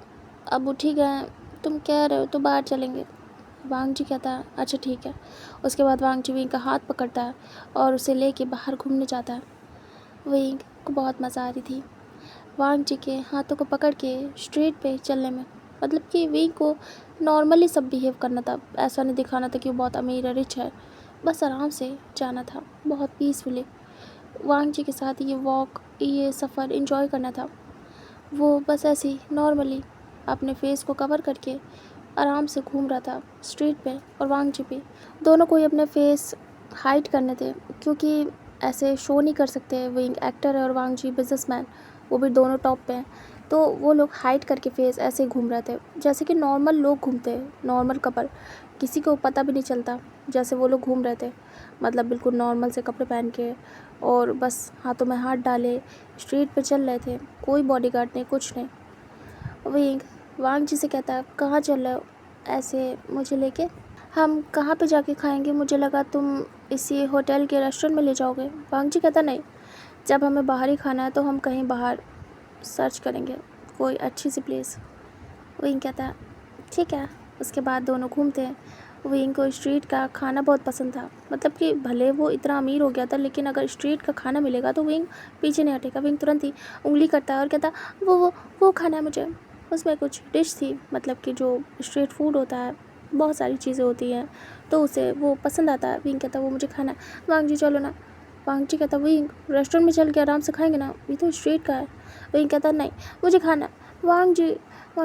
अब उठ ही गए हैं, तुम कह रहे हो तो बाहर चलेंगे। वांग जी कहता अच्छा ठीक है। उसके बाद वांग जी विंग का हाथ पकड़ता है और उसे लेके बाहर घूमने जाता है। विंग को बहुत मज़ा आ रही थी वांग जी के हाथों को पकड़ के स्ट्रीट पे चलने में। मतलब कि विंग को नॉर्मली सब बिहेव करना था, ऐसा नहीं दिखाना था कि वो बहुत अमीर है, रिच है। बस आराम से जाना था, बहुत पीसफुली वांग जी के साथ ये वॉक, ये सफ़र एंजॉय करना था। वो बस ऐसे ही नॉर्मली अपने फेस को कवर करके आराम से घूम रहा था स्ट्रीट पे, और वांग जी भी। दोनों को ही अपने फेस हाइड करने थे, क्योंकि ऐसे शो नहीं कर सकते। विंग एक्टर है और वांग जी बिजनेसमैन, वो भी दोनों टॉप पे हैं। तो वो लोग हाइड करके फेस ऐसे ही घूम रहे थे जैसे कि नॉर्मल लोग घूमते हैं, नॉर्मल कपल, किसी को पता भी नहीं चलता जैसे वो लोग घूम रहे थे। मतलब बिल्कुल नॉर्मल से कपड़े पहन के और बस हाथों में हाथ डाले स्ट्रीट पे चल रहे थे, कोई बॉडीगार्ड नहीं, कुछ नहीं। विंग वांग जी से कहता है कहाँ चल रहे हो ऐसे मुझे लेके, हम कहाँ पे जाके खाएंगे, मुझे लगा तुम इसी होटल के रेस्टोरेंट में ले जाओगे। वांग जी कहता नहीं, जब हमें बाहर ही खाना है तो हम कहीं बाहर सर्च करेंगे कोई अच्छी सी प्लेस। विंग कहता है ठीक है। उसके बाद दोनों घूमते हैं। विंग को स्ट्रीट का खाना बहुत पसंद था, मतलब कि भले वो इतना अमीर हो गया था, लेकिन अगर स्ट्रीट का खाना मिलेगा तो विंग पीछे नहीं हटेगा। विंग तुरंत ही उंगली करता है और कहता वो खाना है मुझे। उसमें कुछ डिश थी, मतलब कि जो स्ट्रीट फूड होता है बहुत सारी चीज़ें होती हैं, तो उसे वो पसंद आता है। विंग कहता वो मुझे खाना है। वांग जी चलो ना। वांग जी कहता विंग रेस्टोरेंट में चल के आराम से खाएंगे ना, ये तो स्ट्रीट का है। विंग कहता नहीं मुझे खाना है। वांग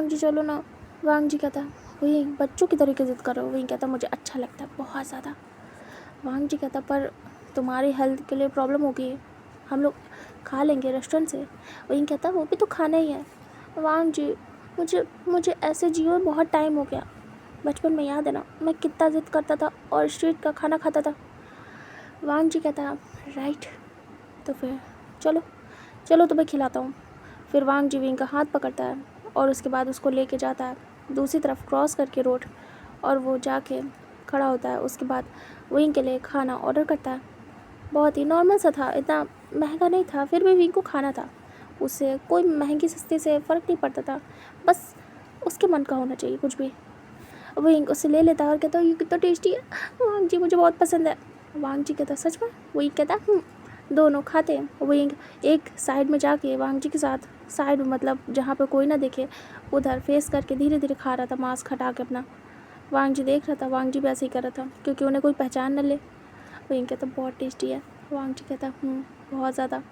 जी चलो ना। वांग जी कहता विंग बच्चों की तरीके जिद कर रहे हो। विंग कहता मुझे अच्छा लगता है बहुत ज़्यादा। वांग जी कहता पर तुम्हारी हेल्थ के लिए प्रॉब्लम होगी, हम लोग खा लेंगे रेस्टोरेंट से। विंग कहता वो भी तो खाना ही है। वांग जी मुझे ऐसे जियो बहुत टाइम हो गया, बचपन में याद है ना मैं कितना जिद करता था और स्ट्रीट का खाना खाता था। वांग जी कहता राइट, तो फिर चलो चलो तुम्हें खिलाता हूँ। फिर वांग जी विंग का हाथ पकड़ता है और उसके बाद उसको लेके जाता है दूसरी तरफ क्रॉस करके रोड, और वो जाके खड़ा होता है। उसके बाद विंग के लिए खाना ऑर्डर करता है। बहुत ही नॉर्मल सा था, इतना महंगा नहीं था, फिर भी विंग को खाना था। उससे कोई महंगी सस्ती से फ़र्क नहीं पड़ता था, बस उसके मन का होना चाहिए कुछ भी। विंग उसे ले लेता है और कहता है ये कितना टेस्टी है, वांग जी मुझे बहुत पसंद है। वांग जी कहता सच में। विंग कहता दोनों खाते हैं। विंग एक साइड में जाके वांग जी के साथ, साइड मतलब जहाँ पर कोई ना देखे, उधर फेस करके धीरे धीरे खा रहा था, मास्क हटा के अपना। वांग जी देख रहा था, वांग जी भी ऐसे ही कर रहा था क्योंकि उन्हें कोई पहचान न ले। विंग कहता बहुत टेस्टी है। वांग जी कहता बहुत ज़्यादा।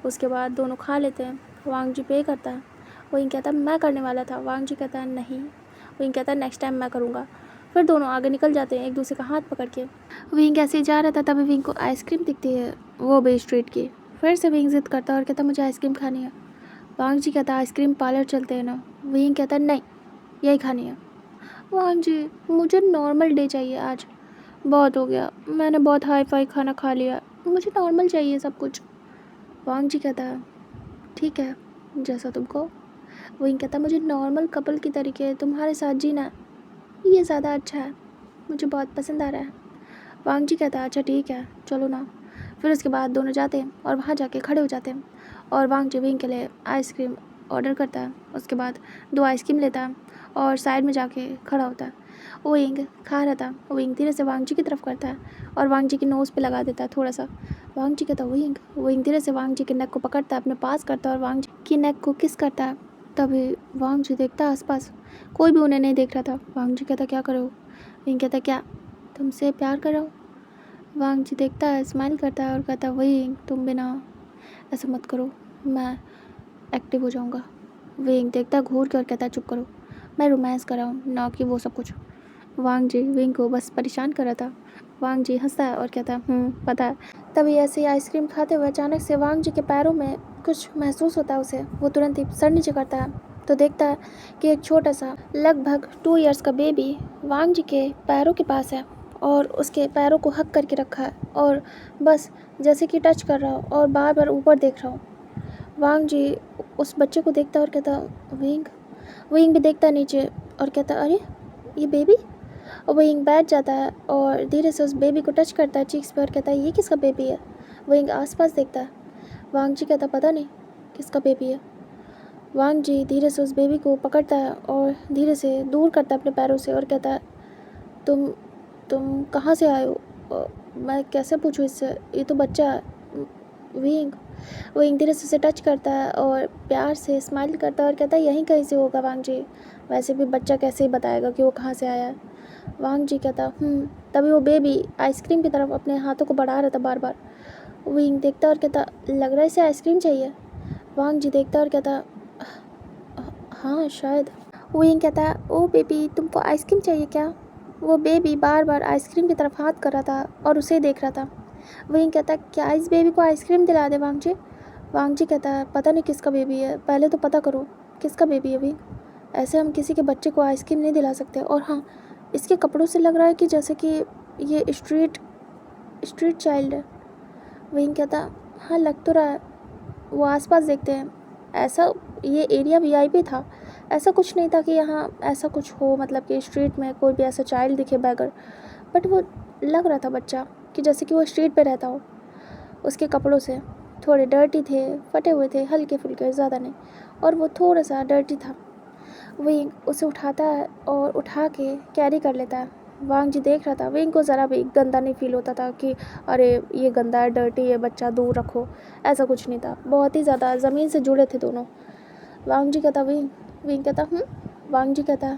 उसके बाद दोनों खा लेते हैं। वांग जी पे करता है। विंग कहता है मैं करने वाला था। वांग जी कहता है नहीं। विंग कहता है नेक्स्ट टाइम मैं करूँगा। फिर दोनों आगे निकल जाते हैं एक दूसरे का हाथ पकड़ के। विंग ऐसे ही जा रहा था, तभी विंग को आइसक्रीम दिखती है, वो बे स्ट्रीट की। फिर से विंग जिद करता है और कहता मुझे आइसक्रीम खानी है। वांग जी कहता आइसक्रीम पार्लर चलते हैं ना। विंग कहता नहीं, यही खानी है। वांग जी मुझे नॉर्मल डे चाहिए आज, बहुत हो गया, मैंने बहुत हाई फाई खाना खा लिया, मुझे नॉर्मल चाहिए सब कुछ। वांग जी कहता है ठीक है, जैसा तुम कहो। विंग कहता मुझे नॉर्मल कपल की तरीके तुम्हारे साथ जीना है, ये ज़्यादा अच्छा है, मुझे बहुत पसंद आ रहा है। वांग जी कहता अच्छा ठीक है, चलो ना। फिर उसके बाद दोनों जाते हैं और वहाँ जाके खड़े हो जाते हैं और वांग जी विंग के लिए आइसक्रीम ऑर्डर करता है। उसके बाद 2 आइसक्रीम लेता है और साइड में जाके खड़ा होता है। विंग खा रहा था। विंग धीरे से वांग जी की तरफ करता है और वांग जी की नोज़ पे लगा देता है थोड़ा सा। वांग जी कहता विंग धीरे से वांग जी के नेक को पकड़ता है, अपने पास करता है और वांग जी की नेक को किस करता है। तभी वांग जी देखता है आसपास कोई भी उन्हें नहीं देख रहा था। वांग जी कहता क्या करो। विंग कहता क्या तुमसे प्यार कर रहा हूँ। वांग जी देखता है, स्माइल करता है और कहता विंग तुम बिना ऐसा मत करो, मैं एक्टिव हो जाऊँगा। विंग देखता है घूर के और कहता चुप करो, मैं रोमांस कर रहा हूँ ना कि वो सब कुछ। वांग जी विंग को बस परेशान कर रहा था। वांग जी हंसता है और कहता पता है। तभी ऐसे ही आइसक्रीम खाते हुए अचानक से वांग जी के पैरों में कुछ महसूस होता है उसे। वो तुरंत ही सर नीचे करता है तो देखता है कि एक छोटा सा लगभग 2 इयर्स का बेबी वांग जी के पैरों के पास है और उसके पैरों को हक करके रखा है और बस जैसे कि टच कर रहा हो और बार बार ऊपर देख रहा हो। वांग जी उस बच्चे को देखता है और कहता विंग। विंग भी देखता है नीचे और कहता अरे ये बेबी। और विंग बैठ जाता है और धीरे से उस बेबी को टच करता है चीक्स पे और कहता है ये किसका बेबी है। विंग आसपास देखता है। वांग जी कहता पता नहीं किसका बेबी है। वांग जी धीरे से उस बेबी को पकड़ता है और धीरे से दूर करता है अपने पैरों से और कहता है तुम तुम कहाँ से आए हो। मैं कैसे पूछूँ इससे, ये तो बच्चा है। विंग विंग धीरे से उसे टच करता है और प्यार से स्माइल करता है और कहता है यहीं कहीं से होगा वांग जी, वैसे भी बच्चा कैसे ही बताएगा कि वो कहाँ से आया है। वांग जी कहता तभी वो बेबी आइसक्रीम की तरफ अपने हाथों को बढ़ा रहा था बार बार। विंग देखता और कहता लग रहा है इसे आइसक्रीम चाहिए। वांग जी देखता और कहता हाँ शायद। विंग कहता है ओ बेबी तुमको आइसक्रीम चाहिए क्या। वो बेबी बार बार आइसक्रीम की तरफ हाथ कर रहा था और उसे देख रहा था। विंग कहता क्या इस बेबी को आइसक्रीम दिला दे वांग जी। वांग जी कहता है पता नहीं किसका बेबी है, पहले तो पता करो किसका बेबी है विंग, ऐसे हम किसी के बच्चे को आइसक्रीम नहीं दिला सकते। और हाँ, इसके कपड़ों से लग रहा है कि जैसे कि ये स्ट्रीट चाइल्ड है। विंग कहता हाँ लग तो रहा है। वो आसपास देखते हैं, ऐसा ये एरिया वीआईपी था, ऐसा कुछ नहीं था कि यहाँ ऐसा कुछ हो, मतलब कि स्ट्रीट में कोई भी ऐसा चाइल्ड दिखे बैगर। बट वो लग रहा था बच्चा कि जैसे कि वो स्ट्रीट पे रहता हो। उसके कपड़ों से थोड़े डर्टी थे, फटे हुए थे, हल्के फुल्के, ज़्यादा नहीं, और वो थोड़ा सा डर्टी था। विंग उसे उठाता है और उठा के कैरी कर लेता है। वांग जी देख रहा था। विंग को ज़रा भी गंदा नहीं फील होता था कि अरे ये गंदा है, डर्टी है, बच्चा दूर रखो, ऐसा कुछ नहीं था। बहुत ही ज़्यादा ज़मीन से जुड़े थे दोनों। वांग जी कहता विंग कहता वांग जी कहता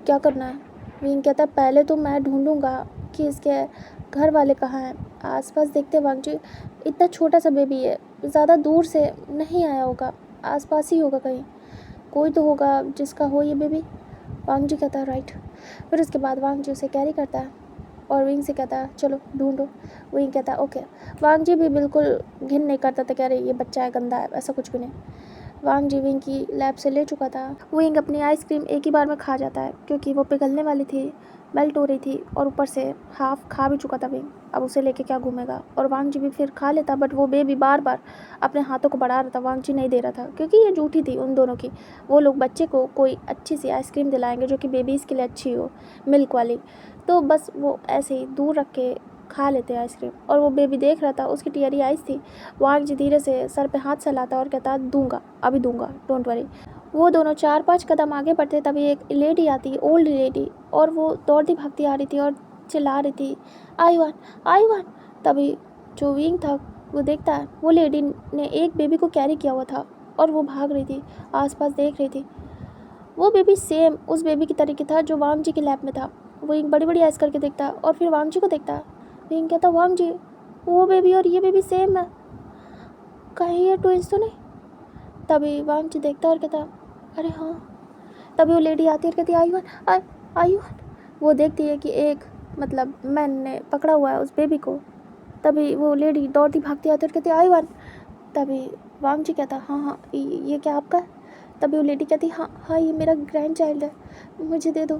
क्या करना है। विंग कहता पहले तो मैं ढूंढूंगा कि इसके घर वाले कहाँ हैं। आसपास देखते वांग जी, इतना छोटा सा बेबी है, ज़्यादा दूर से नहीं आया होगा, आसपास ही होगा कहीं, कोई तो होगा जिसका हो ये बेबी। वांग जी कहता है राइट। फिर उसके बाद वांग जी उसे कैरी करता है और विंग से कहता है चलो ढूंढो। विंग कहता है ओके। वांग जी भी बिल्कुल घिन नहीं करता था कि अरे ये बच्चा है, गंदा है, ऐसा कुछ भी नहीं। वांग जी विंग की लैब से ले चुका था। विंग अपनी आइसक्रीम एक ही बार में खा जाता है क्योंकि वो पिघलने वाली थी, मेल्ट हो रही थी, और ऊपर से हाफ खा भी चुका था विंग। अब उसे लेके क्या घूमेगा। और वांग जी भी फिर खा लेता, बट वो बेबी बार बार अपने हाथों को बढ़ा रहा था। वांग जी नहीं दे रहा था क्योंकि ये झूठी थी उन दोनों की। वो लोग बच्चे को कोई अच्छी सी आइसक्रीम दिलाएंगे जो कि बेबीज़ के लिए अच्छी हो, मिल्क वाली, तो बस वो ऐसे ही दूर रख के खा लेते आइसक्रीम। और वो बेबी देख रहा था, उसकी टीयरी आइस थी। वांग जी धीरे से सर पे हाथ चलाता और कहता दूंगा, अभी दूंगा, डोंट वरी। वो दोनों 4-5 कदम आगे बढ़ते तभी एक लेडी आती, ओल्ड लेडी, और वो दौड़ती भागती आ रही थी और चिल्ला रही थी आई वन। तभी जो विंग था वो देखता है वो लेडी ने एक बेबी को कैरी किया हुआ था और वो भाग रही थी, आसपास देख रही थी। वो बेबी सेम उस बेबी की तरीके था जो वांग जी के लैब में था। वो एक बड़ी बड़ी आइस करके देखता और फिर वांग जी को देखता। विंग कहता वांग जी वो बेबी और ये बेबी सेम है। कहीं ये ट्विंस तो नहीं? तभी वांग जी देखता और कहता अरे हाँ। तभी वो लेडी आती है और कहती आयुआन आयुआन। वो देखती है कि एक मतलब मैन ने पकड़ा हुआ है उस बेबी को। तभी वो लेडी दौड़ती भागती आती है और कहती आयुआन। तभी वांग जी कहता हाँ हाँ ये क्या आपका है? तभी वो लेडी कहती हाँ हाँ ये मेरा ग्रैंड चाइल्ड है, मुझे दे दो।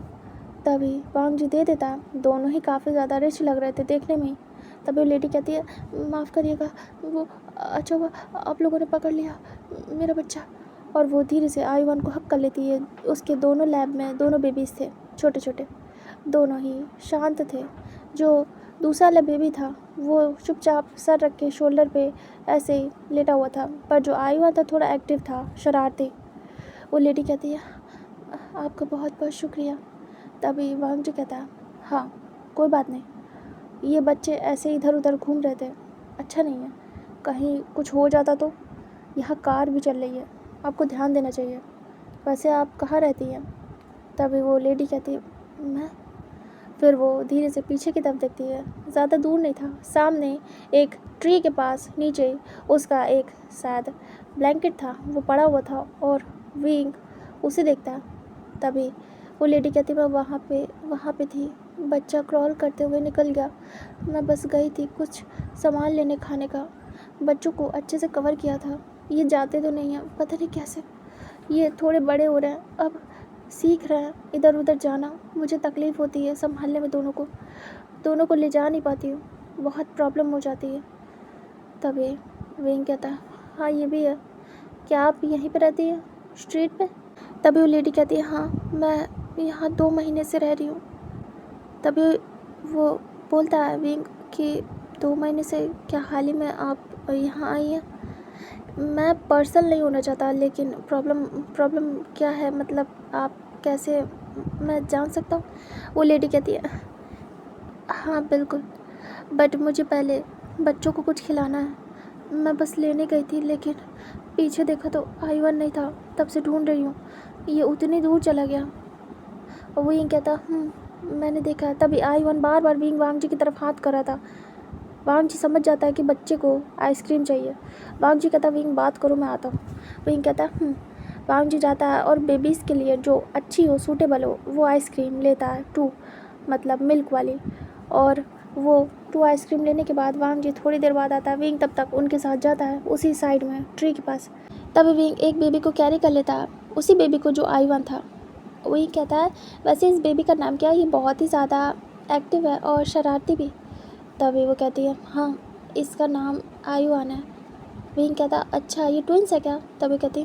तभी वांग जी दे देता है। दोनों ही काफ़ी ज़्यादा रिच लग रहे थे देखने में ही। तभी वो लेडी कहती है माफ़ करिएगा, वो अच्छा हुआ आप लोगों ने पकड़ लिया मेरा बच्चा। और वो धीरे से आयुआन को हक कर लेती है। उसके दोनों लैब में दोनों बेबीज़ थे, छोटे छोटे, दोनों ही शांत थे। जो दूसरा वाला बेबी था वो चुपचाप सर रख के शोल्डर पे ऐसे ही लेटा हुआ था, पर जो आयुआन था थोड़ा एक्टिव था, शरारती। वो लेडी कहती है आपका बहुत बहुत शुक्रिया। तभी वांग जी कहता है हाँ कोई बात नहीं, ये बच्चे ऐसे इधर उधर घूम रहे थे, अच्छा नहीं है, कहीं कुछ हो जाता तो। यहाँ कार भी चल रही है, आपको ध्यान देना चाहिए। वैसे आप कहाँ रहती हैं? तभी वो लेडी कहती है मैं। फिर वो धीरे से पीछे की तरफ देखती है। ज़्यादा दूर नहीं था, सामने एक ट्री के पास नीचे उसका एक शायद ब्लैंकेट था, वो पड़ा हुआ था और विंग उसे देखता है। तभी वो लेडी कहती मैं वहाँ पे थी, बच्चा क्रॉल करते हुए निकल गया, मैं बस गई थी कुछ सामान लेने खाने का, बच्चों को अच्छे से कवर किया था, ये जाते तो नहीं हैं, पता नहीं कैसे, ये थोड़े बड़े हो रहे हैं, अब सीख रहे हैं इधर उधर जाना, मुझे तकलीफ़ होती है संभालने में, दोनों को ले जा नहीं पाती हूँ, बहुत प्रॉब्लम हो जाती है। तभी विंग कहता है हाँ ये भी है, क्या आप यहीं पे रहती हैं स्ट्रीट पे? तभी वो लेडी कहती है हाँ मैं यहाँ 2 महीने से रह रही हूँ। तभी वो बोलता है विंग कि 2 महीने से क्या हाल ही में आप यहाँ आई हैं? मैं पर्सनल नहीं होना चाहता, लेकिन प्रॉब्लम क्या है, मतलब आप कैसे, मैं जान सकता हूँ? वो लेडी कहती है हाँ बिल्कुल, बट मुझे पहले बच्चों को कुछ खिलाना है, मैं बस लेने गई थी, लेकिन पीछे देखा तो आयुआन नहीं था, तब से ढूंढ रही हूँ, ये उतनी दूर चला गया। और वो यही कहता मैंने देखा है। तभी आयुआन बार बार विंग वांग जी की तरफ हाथ कर रहा था। वांग जी समझ जाता है कि बच्चे को आइसक्रीम चाहिए। वांग जी कहता विंग बात करो मैं आता हूँ। विंग कहता वांग जी जाता है और बेबीज़ के लिए जो अच्छी हो, सूटेबल हो, वो आइसक्रीम लेता है 2, मतलब मिल्क वाली। और वो 2 आइसक्रीम लेने के बाद वांग जी थोड़ी देर बाद आता है। विंग तब तक उनके साथ जाता है उसी साइड में ट्री के पास। तभी विंग एक बेबी को कैरी कर लेता है, उसी बेबी को जो आयुआन था। वही कहता है वैसे इस बेबी का नाम क्या है, ये बहुत ही ज़्यादा एक्टिव है और शरारती भी। तभी वो कहती है हाँ इसका नाम आयुआन है। विंग कहता अच्छा ये ट्विंस है क्या? तभी कहती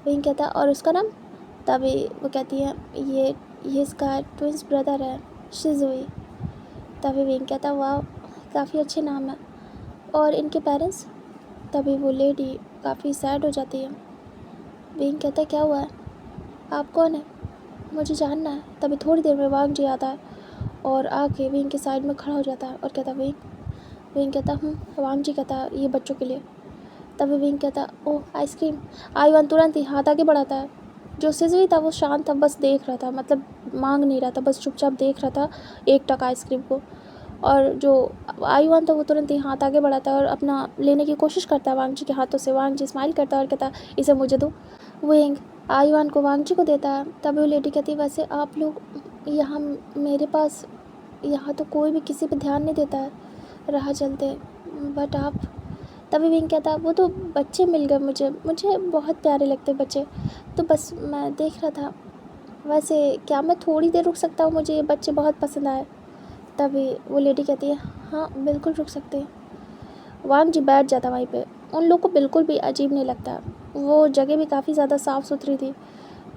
विंग कहता और उसका नाम? तभी वो कहती है ये इसका ट्विंस ब्रदर है शिजुई। तभी विंग कहता वाह काफ़ी अच्छे नाम है, और इनके पेरेंट्स? तभी वो लेडी काफ़ी सैड हो जाती है। विंग कहता क्या हुआ है, आप कौन है, मुझे जानना है। तभी थोड़ी देर में वांग जी आता है और आके विंग के साइड में खड़ा हो जाता है और कहता विंग कहता वांग जी कहता ये बच्चों के लिए। तभी विंग कहता ओह आइसक्रीम। आयुआन तुरंत ही हाथ आगे बढ़ाता है। जो सिजुई था वो शांत था, बस देख रहा था, मतलब मांग नहीं रहा था, बस चुपचाप देख रहा था 1 टक आइसक्रीम को। और जो आयुआन था वो तुरंत ही हाथ आगे बढ़ाता है और अपना लेने की कोशिश करता है वांग जी के हाथों से। वांग जी स्माइल करता है और कहता इसे मुझे दो। विंग आयुआन को वांग जी को देता है। तभी वो लेडी कहती वैसे आप लोग यहाँ, मेरे पास यहाँ तो कोई भी किसी पे ध्यान नहीं देता है राह चलते, बट आप। तभी विंग कहता वो तो बच्चे मिल गए मुझे बहुत प्यारे लगते बच्चे, तो बस मैं देख रहा था, वैसे क्या मैं थोड़ी देर रुक सकता हूँ, मुझे ये बच्चे बहुत पसंद आए। तभी वो लेडी कहती है हाँ बिल्कुल रुक सकते हैं। वांग जी बैठ जाता वहीं पे, उन लोग को बिल्कुल भी अजीब नहीं लगता, वो जगह भी काफ़ी ज़्यादा साफ़ सुथरी थी।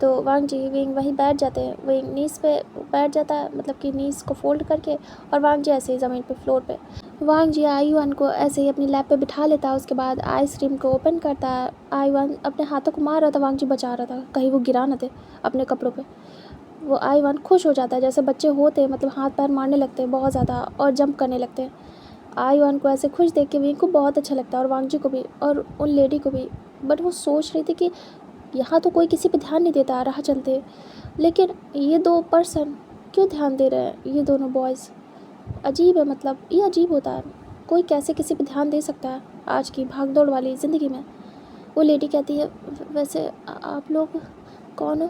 तो वांग जी विंग वहीं बैठ जाते हैं, विंग नीस पे बैठ जाता है, मतलब कि नीस को फोल्ड करके, और वांग जी ऐसे ही ज़मीन पे फ्लोर पे। वांग जी आयुआन को ऐसे ही अपनी लैप पे बिठा लेता है। उसके बाद आइसक्रीम को ओपन करता है। आयुआन अपने हाथों को मार रहा था, वांग जी बचा रहा था कहीं वो गिरा न थे अपने कपड़ों पे। वो आयुआन खुश हो जाता है, जैसे बच्चे होते हैं, मतलब हाथ पैर मारने लगते हैं बहुत ज़्यादा और जंप करने लगते हैं। आयुआन को ऐसे खुश देख के विंग को बहुत अच्छा लगता है, और वांग जी को भी और उन लेडी को भी। बट वो सोच रही थी कि यहाँ तो कोई किसी पे ध्यान नहीं देता राह चलते, लेकिन ये 2 पर्सन क्यों ध्यान दे रहे हैं, ये दोनों बॉयज़। अजीब है, मतलब ये अजीब होता है, कोई कैसे किसी पे ध्यान दे सकता है आज की भागदौड़ वाली ज़िंदगी में। वो लेडी कहती है, वैसे आप लोग कौन हो?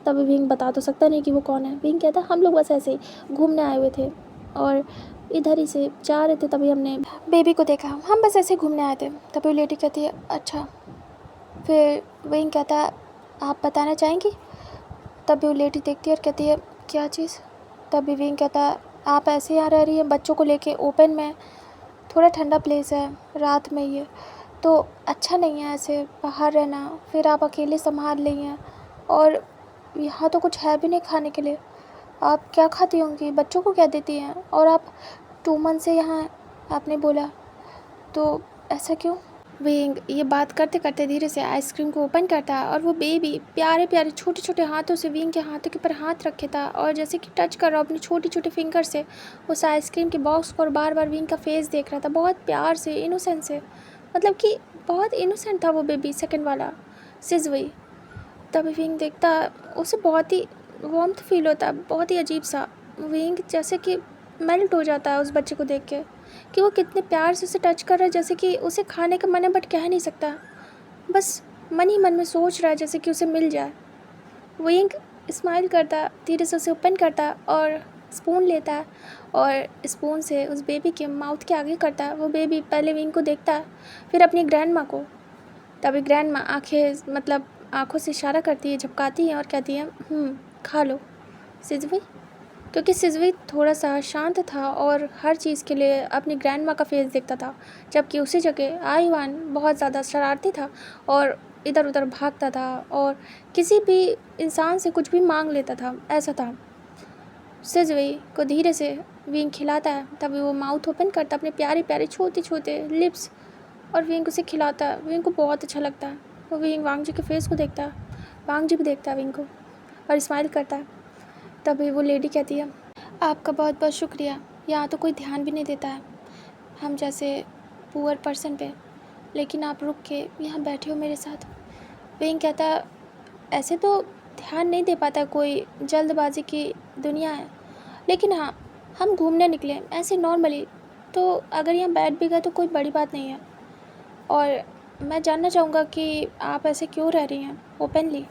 तभी विंग बता तो सकता नहीं कि वो कौन है। विंग कहता है, हम लोग बस ऐसे ही घूमने आए हुए थे और इधर ही से जा रहे थे, तभी हमने बेबी को देखा, हम बस ऐसे घूमने आए थे। तभी वो लेडी कहती है, अच्छा। फिर विंग कहता है, आप बताना चाहेंगी? तभी वो लेडी देखती है और कहती है, क्या चीज़? तभी विंग कहता है, आप ऐसे यहाँ रह रही हैं बच्चों को लेके ओपन में, थोड़ा ठंडा प्लेस है, रात में ये तो अच्छा नहीं है ऐसे बाहर रहना, फिर आप अकेले संभाल रही हैं और यहाँ तो कुछ है भी नहीं खाने के लिए, आप क्या खाती होंगी, बच्चों को क्या देती हैं, और आप 2 मंथ से यहाँ हैं, आपने बोला, तो ऐसा क्यों? विंग ये बात करते करते धीरे से आइसक्रीम को ओपन करता है और वो बेबी प्यारे प्यारे छोटे छोटे हाथों से विंग के हाथों के ऊपर हाथ रखे था और जैसे कि टच कर रहा अपनी छोटी छोटी फिंगर से उस आइसक्रीम के बॉक्स को और बार बार विंग का फेस देख रहा था, बहुत प्यार से, इनोसेंट से, मतलब कि बहुत इनोसेंट था वो बेबी सेकंड वाला सिजवी। तभी विंग देखता, उसे बहुत ही वार्मथ फील होता है, बहुत ही अजीब सा। विंग जैसे कि मेल्ट हो जाता है उस बच्चे को देख के कि वो कितने प्यार से उसे टच कर रहा है, जैसे कि उसे खाने का मन है बट कह नहीं सकता, बस मन ही मन में सोच रहा है जैसे कि उसे मिल जाए। विंग स्माइल करता, धीरे से उसे ओपन करता और स्पून लेता है और स्पून से उस बेबी के माउथ के आगे करता है। वो बेबी पहले विंग को देखता है, फिर अपनी ग्रैंड माँ को। तभी ग्रैंड माँ आँखें मतलब आँखों से इशारा करती है, झपकाती है और कहती है, खा लो सिजवी। क्योंकि सिजवी थोड़ा सा शांत था और हर चीज़ के लिए अपनी ग्रैंड माँ का फेस देखता था, जबकि उसी जगह आईवान बहुत ज़्यादा शरारती था और इधर उधर भागता था और किसी भी इंसान से कुछ भी मांग लेता था, ऐसा था। सिजवी को धीरे से विंग खिलाता है, तभी वो माउथ ओपन करता अपने प्यारे प्यारे छोटे छोटे लिप्स और विंग उसे खिलाता है। विंग को बहुत अच्छा लगता है। वो विंग वांग जी के फेस को देखता है, वांग जी भी देखता है विंग को और स्माइल करता है। तभी वो लेडी कहती है, आपका बहुत बहुत शुक्रिया, यहाँ तो कोई ध्यान भी नहीं देता है हम जैसे पुअर पर्सन पे, लेकिन आप रुक के यहाँ बैठे हो मेरे साथ। विंग कहता है, ऐसे तो ध्यान नहीं दे पाता कोई, जल्दबाजी की दुनिया है, लेकिन हाँ हम घूमने निकले ऐसे नॉर्मली, तो अगर यहाँ बैठ भी गए तो कोई बड़ी बात नहीं है। और मैं जानना चाहूँगा कि आप ऐसे क्यों रह रही हैं ओपनली।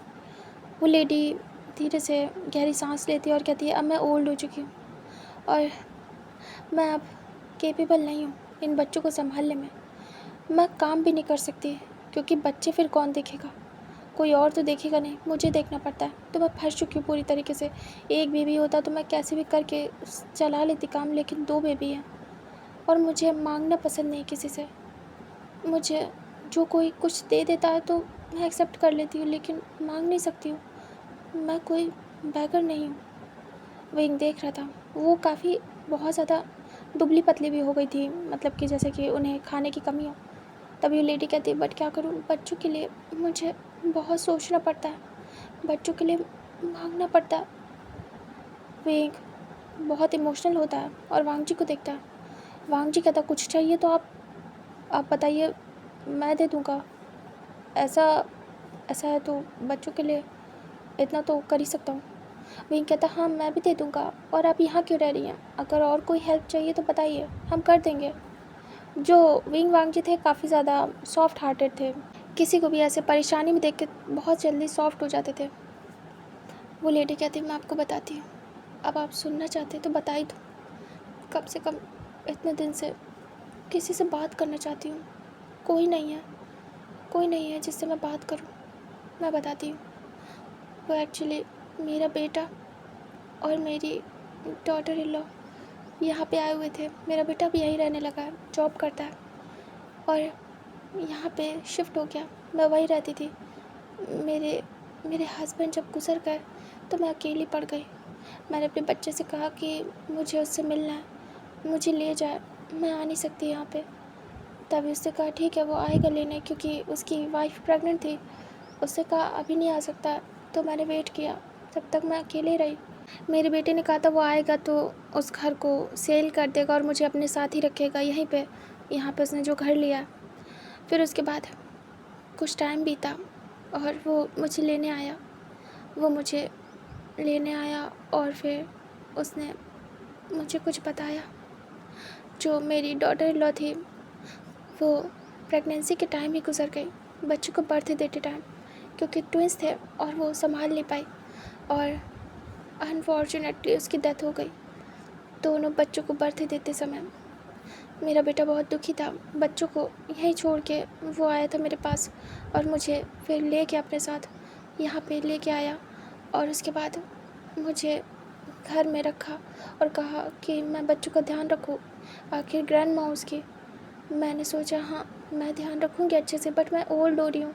वो लेडी धीरे से गहरी सांस लेती है और कहती है, अब मैं ओल्ड हो चुकी हूँ और मैं अब कैपेबल नहीं हूँ इन बच्चों को संभालने में। मैं काम भी नहीं कर सकती क्योंकि बच्चे फिर कौन देखेगा, कोई और तो देखेगा नहीं, मुझे देखना पड़ता है। तो मैं फंस चुकी हूँ पूरी तरीके से। एक बेबी होता तो मैं कैसे भी करके चला लेती काम, लेकिन 2 बेबी हैं और मुझे मांगना पसंद नहीं किसी से। मुझे जो कोई कुछ दे देता है तो मैं एक्सेप्ट कर लेती हूँ, लेकिन मांग नहीं सकती हूँ। मैं कोई बैगर नहीं हूँ। विंग देख रहा था, वो काफ़ी बहुत ज़्यादा दुबली पतली भी हो गई थी, मतलब कि जैसे कि उन्हें खाने की कमी हो। तभी वो लेडी कहती है, बट क्या करूँ, बच्चों के लिए मुझे बहुत सोचना पड़ता है, बच्चों के लिए मांगना पड़ता है। विंग बहुत इमोशनल होता है और वांग जी को देखता है। वांग जी कहता, कुछ चाहिए तो आप बताइए, मैं दे दूँगा। ऐसा ऐसा है तो बच्चों के लिए इतना तो कर ही सकता हूँ। विंग कहता, हाँ मैं भी दे दूँगा, और आप यहाँ क्यों रह रही हैं, अगर और कोई हेल्प चाहिए तो बताइए, हम कर देंगे। जो विंग वांग जी थे काफ़ी ज़्यादा सॉफ्ट हार्टेड थे, किसी को भी ऐसे परेशानी में देख के बहुत जल्दी सॉफ्ट हो जाते थे। वो लेडी कहती, मैं आपको बताती हूँ, अब आप सुनना चाहते तो बता ही दो। कम से कम इतने दिन से किसी से बात करना चाहती हूँ, कोई नहीं है जिससे मैं बात करूँ। मैं बताती हूँ, वो एक्चुअली मेरा बेटा और मेरी डॉटर इन लॉ यहाँ पे आए हुए थे। मेरा बेटा भी यहीं रहने लगा है, जॉब करता है और यहाँ पे शिफ्ट हो गया। मैं वहीं रहती थी। मेरे हस्बैंड जब गुजर गए तो मैं अकेली पड़ गई। मैंने अपने बच्चे से कहा कि मुझे उससे मिलना है, मुझे ले जाए, मैं आ नहीं सकती यहाँ पे। तभी उसने कहा ठीक है वो आएगा लेने, क्योंकि उसकी वाइफ प्रेग्नेंट थी। उसने कहा अभी नहीं आ सकता, तो मैंने वेट किया, तब तक मैं अकेले रही। मेरे बेटे ने कहा था वो आएगा तो उस घर को सेल कर देगा और मुझे अपने साथ ही रखेगा यहीं पे, यहाँ पे उसने जो घर लिया। फिर उसके बाद कुछ टाइम बीता और वो मुझे लेने आया और फिर उसने मुझे कुछ बताया। जो मेरी डॉटर इन लॉ थी वो प्रेगनेंसी के टाइम ही गुजर गई, बच्चों को बर्थ देते टाइम, क्योंकि ट्विंस थे और वो संभाल नहीं पाई और अनफॉर्चुनेटली उसकी डेथ हो गई दोनों बच्चों को बर्थ देते समय। मेरा बेटा बहुत दुखी था, बच्चों को यहीं छोड़ के वो आया था मेरे पास और मुझे फिर ले के अपने साथ यहाँ पे लेके आया और उसके बाद मुझे घर में रखा और कहा कि मैं बच्चों का ध्यान रखूँ, आखिर ग्रैंड माँ उसकी। मैंने सोचा हाँ मैं ध्यान रखूँगी अच्छे से, बट मैं ओल्ड हो रही हूँ,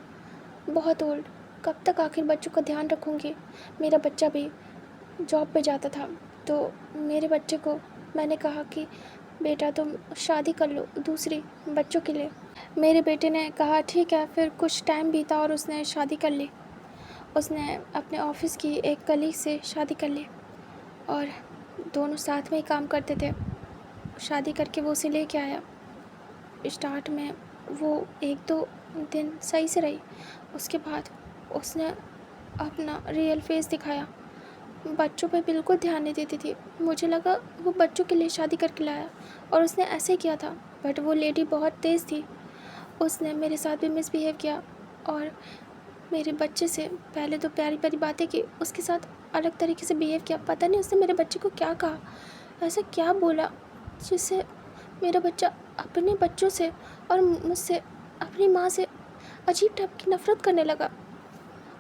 बहुत ओल्ड, कब तक आखिर बच्चों का ध्यान रखूँगी। मेरा बच्चा भी जॉब पे जाता था, तो मेरे बच्चे को मैंने कहा कि बेटा तुम शादी कर लो दूसरी बच्चों के लिए। मेरे बेटे ने कहा ठीक है, फिर कुछ टाइम बीता और उसने शादी कर ली। उसने अपने ऑफिस की एक कलीग से शादी कर ली और दोनों साथ में ही काम करते थे। शादी करके वो उसे लेके आया। स्टार्ट में वो 1-2 दिन सही से रही, उसके बाद उसने अपना रियल फेस दिखाया, बच्चों पे बिल्कुल ध्यान नहीं देती थी। मुझे लगा वो बच्चों के लिए शादी करके लाया और उसने ऐसे किया था, बट वो लेडी बहुत तेज़ थी। उसने मेरे साथ भी मिसबिहेव किया और मेरे बच्चे से पहले तो प्यारी प्यारी बातें की, उसके साथ अलग तरीके से बिहेव किया। पता नहीं उसने मेरे बच्चे को क्या कहा, ऐसा क्या बोला जिससे मेरा बच्चा अपने बच्चों से और मुझसे, अपनी माँ से अजीब टाइप की नफ़रत करने लगा।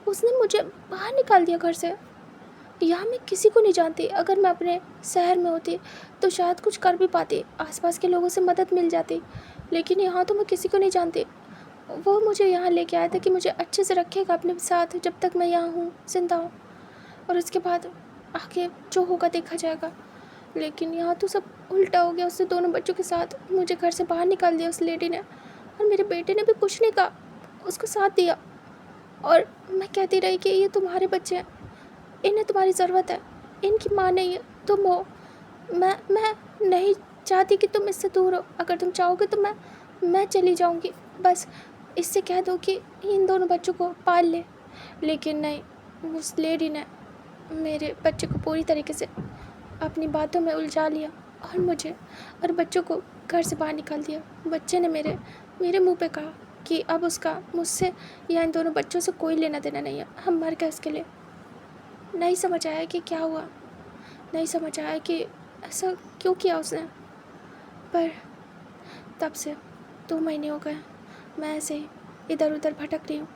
उसने मुझे बाहर निकाल दिया घर से। यहाँ मैं किसी को नहीं जानती, अगर मैं अपने शहर में होती तो शायद कुछ कर भी पाती, आसपास के लोगों से मदद मिल जाती, लेकिन यहाँ तो मैं किसी को नहीं जानती। वो मुझे यहाँ लेके आया था कि मुझे अच्छे से रखेगा अपने साथ जब तक मैं यहाँ हूँ, जिंदा हूँ, और उसके बाद आगे जो होगा देखा जाएगा। लेकिन यहाँ तो सब उल्टा हो गया। उसने दोनों बच्चों के साथ मुझे घर से बाहर निकाल दिया उस लेडी ने, और मेरे बेटे ने भी कुछ नहीं कहा, उसको साथ दिया। और मैं कहती रही कि ये तुम्हारे बच्चे हैं, इन्हें तुम्हारी ज़रूरत है, इनकी माँ नहीं है, तुम हो। मैं नहीं चाहती कि तुम इससे दूर हो, अगर तुम चाहोगे तो मैं चली जाऊँगी, बस इससे कह दो कि इन दोनों बच्चों को पाल ले। लेकिन नहीं, उस लेडी ने मेरे बच्चे को पूरी तरीके से अपनी बातों में उलझा लिया और मुझे और बच्चों को घर से बाहर निकाल दिया। बच्चे ने मेरे मुंह पे कहा कि अब उसका मुझसे या इन दोनों बच्चों से कोई लेना देना नहीं है, हम मर गए उसके लिए। नहीं समझ आया कि क्या हुआ, नहीं समझ आया कि ऐसा क्यों किया उसने। पर तब से 2 महीने हो गए मैं ऐसे ही इधर उधर भटक रही हूँ।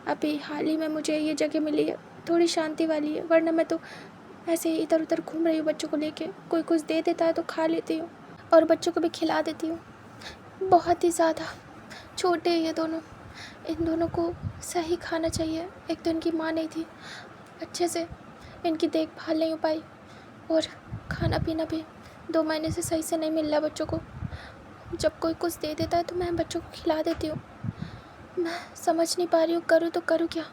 अभी हाल ही में मुझे ये जगह मिली है, थोड़ी शांति वाली है, वरना मैं तो ऐसे ही इधर उधर घूम रही हूँ बच्चों को लेके। कोई कुछ दे देता है तो खा लेती हूँ और बच्चों को भी खिला देती हूँ। बहुत ही ज़्यादा छोटे हैं ये दोनों, इन दोनों को सही खाना चाहिए। एक तो इनकी माँ नहीं थी, अच्छे से इनकी देखभाल नहीं हो पाई, और खाना पीना भी 2 महीने से सही से नहीं मिल रहा बच्चों को। जब कोई कुछ दे देता है तो मैं बच्चों को खिला देती हूँ। मैं समझ नहीं पा रही हूँ करूँ तो करूँ क्या,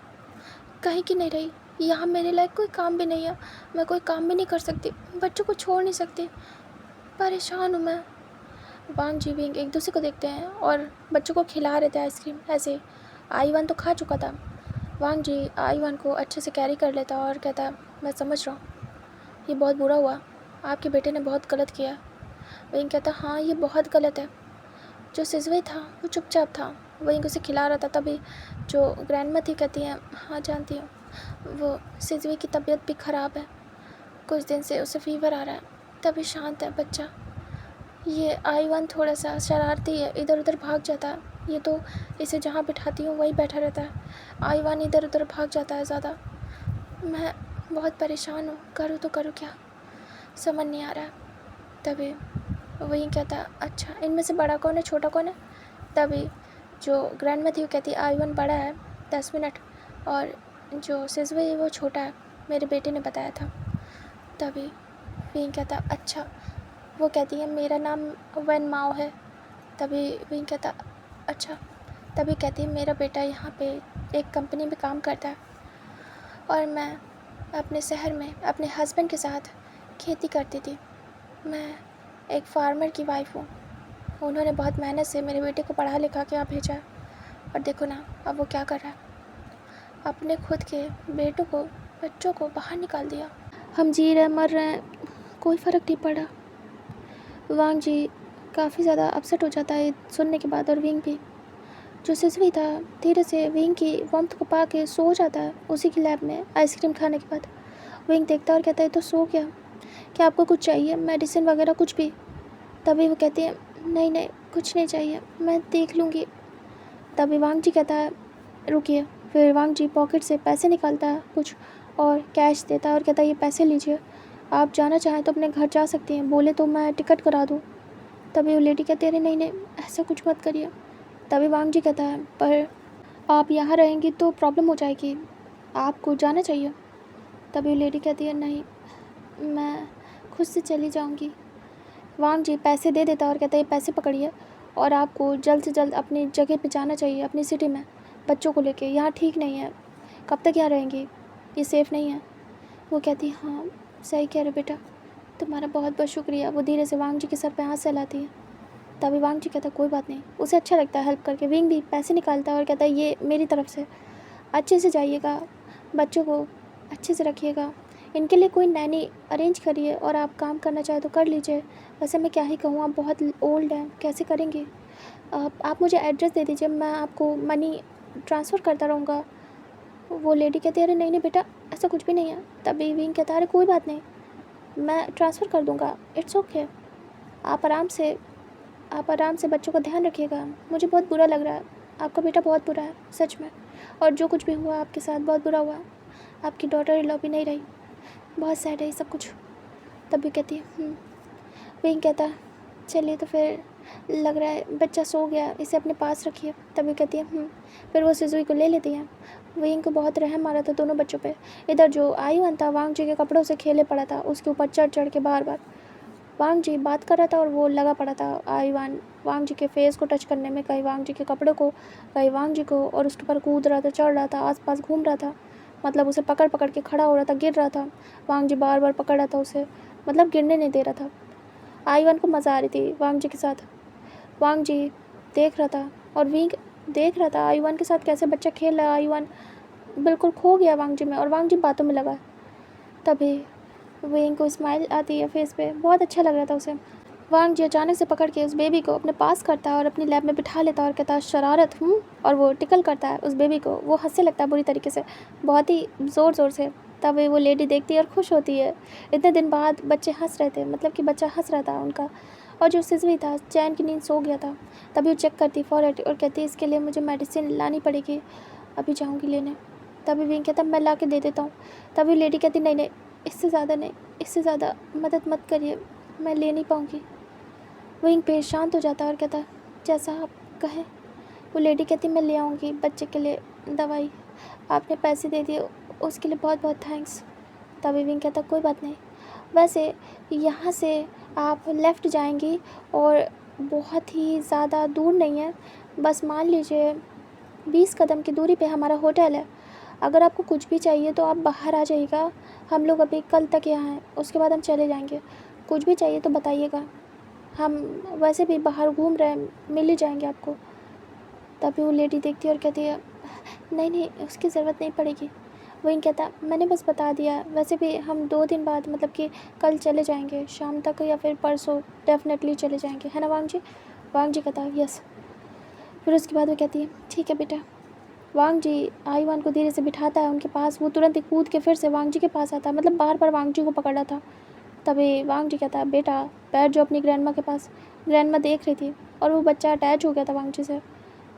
कहीं की नहीं रही। यहाँ मेरे लायक कोई काम भी नहीं है, मैं कोई काम भी नहीं कर सकती, बच्चों को छोड़ नहीं सकती, परेशान हूँ मैं। वांग जी भी एक दूसरे को देखते हैं और बच्चों को खिला रहे थे आइसक्रीम। ऐसे आईवान तो खा चुका था, वांग जी आईवान को अच्छे से कैरी कर लेता और कहता मैं समझ रहा हूँ, ये बहुत बुरा हुआ, आपके बेटे ने बहुत गलत किया। वहीं कहता हाँ ये बहुत गलत है। जो सिजवे था वो चुपचाप था, वहीं उसे खिला रहा था। तभी जो ग्रैंडमा थी कहती हैं हाँ जानती हूँ, वो सिजवे की तबीयत भी ख़राब है, कुछ दिन से उसे फीवर आ रहा है, तभी शांत है बच्चा। ये आईवान थोड़ा सा शरारती है, इधर उधर भाग जाता है, ये तो इसे जहाँ बिठाती हूँ वहीं बैठा रहता है। आईवान इधर उधर भाग जाता है ज़्यादा। मैं बहुत परेशान हूँ, करूँ तो करूँ क्या, समझ नहीं आ रहा है। तभी वही कहता अच्छा इनमें से बड़ा कौन है छोटा कौन है। तभी जो ग्रैंडमा थी वो कहती आईवान बड़ा है 10 मिनट, और जो सिजवे है वो छोटा है, मेरे बेटे ने बताया था। तभी वही कहता अच्छा, वो कहती है मेरा नाम वन माओ है। तभी वही कहता अच्छा। तभी कहती है मेरा बेटा यहाँ पे एक कंपनी में काम करता है और मैं अपने शहर में अपने हस्बैंड के साथ खेती करती थी। मैं एक फार्मर की वाइफ हूँ, उन्होंने बहुत मेहनत से मेरे बेटे को पढ़ा लिखा के यहाँ भेजा है, और देखो ना अब वो क्या कर रहा है, अपने खुद के बेटों को बच्चों को बाहर निकाल दिया। हम जी रहे मर रहे हैं, कोई फ़र्क नहीं पड़ा। वांग जी काफ़ी ज़्यादा अपसेट हो जाता है सुनने के बाद, और विंग भी। जो सिसवी था धीरे से विंग की वार्मथ को पा के सो जाता है उसी की लैब में आइसक्रीम खाने के बाद। विंग देखता है और कहता है तो सो गया, क्या आपको कुछ चाहिए, मेडिसिन वगैरह कुछ भी? तभी वो कहती है नहीं नहीं कुछ नहीं चाहिए, मैं देख लूँगी। तभी वांग जी कहता है रुकिए। फिर वांग जी पॉकेट से पैसे निकालता है कुछ और कैश देता है और कहता है ये पैसे लीजिए, आप जाना चाहें तो अपने घर जा सकती हैं, बोले तो मैं टिकट करा दूँ। तभी वो लेडी कहती है अरे नहीं नहीं ऐसा कुछ मत करिए। तभी वांग जी कहता है पर आप यहाँ रहेंगी तो प्रॉब्लम हो जाएगी, आपको जाना चाहिए। तभी लेडी कहती है नहीं मैं खुद से चली जाऊँगी। वांग जी पैसे दे देता और कहता है ये पैसे पकड़िए और आपको जल्द से जल्द अपनी जगह पे जाना चाहिए, अपनी सिटी में बच्चों को लेके, यहाँ ठीक नहीं है, कब तक यहाँ रहेंगी, ये सेफ़ नहीं है। वो कहती है हाँ सही कह रहे बेटा, तुम्हारा बहुत बहुत शुक्रिया। वो धीरे से वांग जी के सर पे हाथ सहलाती है। तभी वांग जी कहता है कोई बात नहीं, उसे अच्छा लगता है हेल्प करके। विंग भी पैसे निकालता है और कहता है ये मेरी तरफ से, अच्छे से जाइएगा, बच्चों को अच्छे से रखिएगा, इनके लिए कोई नैनी अरेंज करिए और आप काम करना चाहे तो कर लीजिए। वैसे मैं क्या ही कहूँ, आप बहुत ओल्ड हैं, कैसे करेंगे? आप मुझे एड्रेस दे दीजिए, मैं आपको मनी ट्रांसफ़र करता रहूँगा। वो लेडी कहती है अरे नहीं नहीं बेटा ऐसा कुछ भी नहीं है। तभी विंग कहता है अरे कोई बात नहीं, मैं ट्रांसफ़र कर दूँगा, इट्स ओके, आप आराम से बच्चों का ध्यान रखिएगा। मुझे बहुत बुरा लग रहा है, आपका बेटा बहुत बुरा है सच में, और जो कुछ भी हुआ आपके साथ बहुत बुरा हुआ। आपकी डॉटर इन लॉ भी नहीं रही, बहुत सैड है ये सब कुछ। तभी कहती है विंग कहता है चलिए तो फिर लग रहा है बच्चा सो गया, इसे अपने पास रखिए। तभी कहती है फिर वो सिजुई को ले लेती हैं। विंग को बहुत रहम आ रहा था दोनों बच्चों पे। इधर जो आयुअन था वांग जी के कपड़ों से खेले पड़ा था, उसके ऊपर चढ़ चढ़ के बार बार वांग जी बात कर रहा था और वो लगा पड़ा था आयुअन वांग जी के फेस को टच करने में, कहीं वांग जी के कपड़ों को, कहीं वांग जी को, और उसके ऊपर कूद रहा था, चढ़ रहा था, आसपास घूम रहा था, मतलब उसे पकड़ पकड़ के खड़ा हो रहा था, गिर रहा था। वांग जी बार बार पकड़ रहा था उसे, मतलब गिरने नहीं दे रहा था। आयुअन को मज़ा आ रही थी वांग जी के साथ। वांग जी देख रहा था और विंग देख रहा था आयुअन के साथ कैसे बच्चा खेल रहा है। आयुअन बिल्कुल खो गया वांग जी में और वांग जी बातों में लगा। तभी विंग को स्माइल आती है फेस पे, बहुत अच्छा लग रहा था उसे। वांग जी अचानक से पकड़ के उस बेबी को अपने पास करता है और अपनी लैब में बिठा लेता है और कहता है शरारत और वो टिकल करता है उस बेबी को। वो हंसने लगता है बुरी तरीके से, बहुत ही ज़ोर ज़ोर से। तब वो लेडी देखती है और खुश होती है, इतने दिन बाद बच्चे हंस रहे थे, मतलब कि बच्चा हंस रहा था उनका। और जो सिजवी था चैन की नींद सो गया था। तभी वो चेक करती फॉरहेड और कहती है इसके लिए मुझे मेडिसिन लानी पड़ेगी, अभी जाऊँगी लेने। तभी विंग कहता मैं ला के दे देता हूँ। तभी लेडी कहती नहीं नहीं इससे ज़्यादा नहीं, इससे ज़्यादा मदद मत करिए, मैं ले नहीं पाऊँगी। विंग पे शांत हो जाता है और कहता जैसा आप कहें। वो लेडी कहती मैं ले आऊँगी बच्चे के लिए दवाई, आपने पैसे दे दिए उसके लिए बहुत बहुत थैंक्स। तभी विंग कहता कोई बात नहीं, वैसे यहाँ से आप लेफ़्ट जाएंगी और बहुत ही ज़्यादा दूर नहीं है, बस मान लीजिए 20 कदम की दूरी पे हमारा होटल है। अगर आपको कुछ भी चाहिए तो आप बाहर आ जाइएगा, हम लोग अभी कल तक यहाँ हैं, उसके बाद हम चले जाएंगे। कुछ भी चाहिए तो बताइएगा, हम वैसे भी बाहर घूम रहे हैं, मिल ही जाएंगे आपको। तभी वो लेडी देखती है और कहती है नहीं नहीं उसकी ज़रूरत नहीं पड़ेगी। विंग कहता मैंने बस बता दिया, वैसे भी हम 2 दिन बाद मतलब कि कल चले जाएंगे शाम तक या फिर परसों डेफिनेटली चले जाएंगे, है ना वांग जी? वांग जी कहता यस। फिर उसके बाद वो कहती है ठीक है बेटा। वांग जी आयुअन को धीरे से बिठाता है उनके पास। वो तुरंत ही कूद के फिर से वांग जी के पास आता है, मतलब बार बार वांग जी को पकड़ रहा था। तभी वांग जी कहता है बेटा बैठ जाओ अपनी ग्रैंडमा के पास। ग्रैंडमा देख रही थी और वो बच्चा अटैच हो गया था वांग जी से।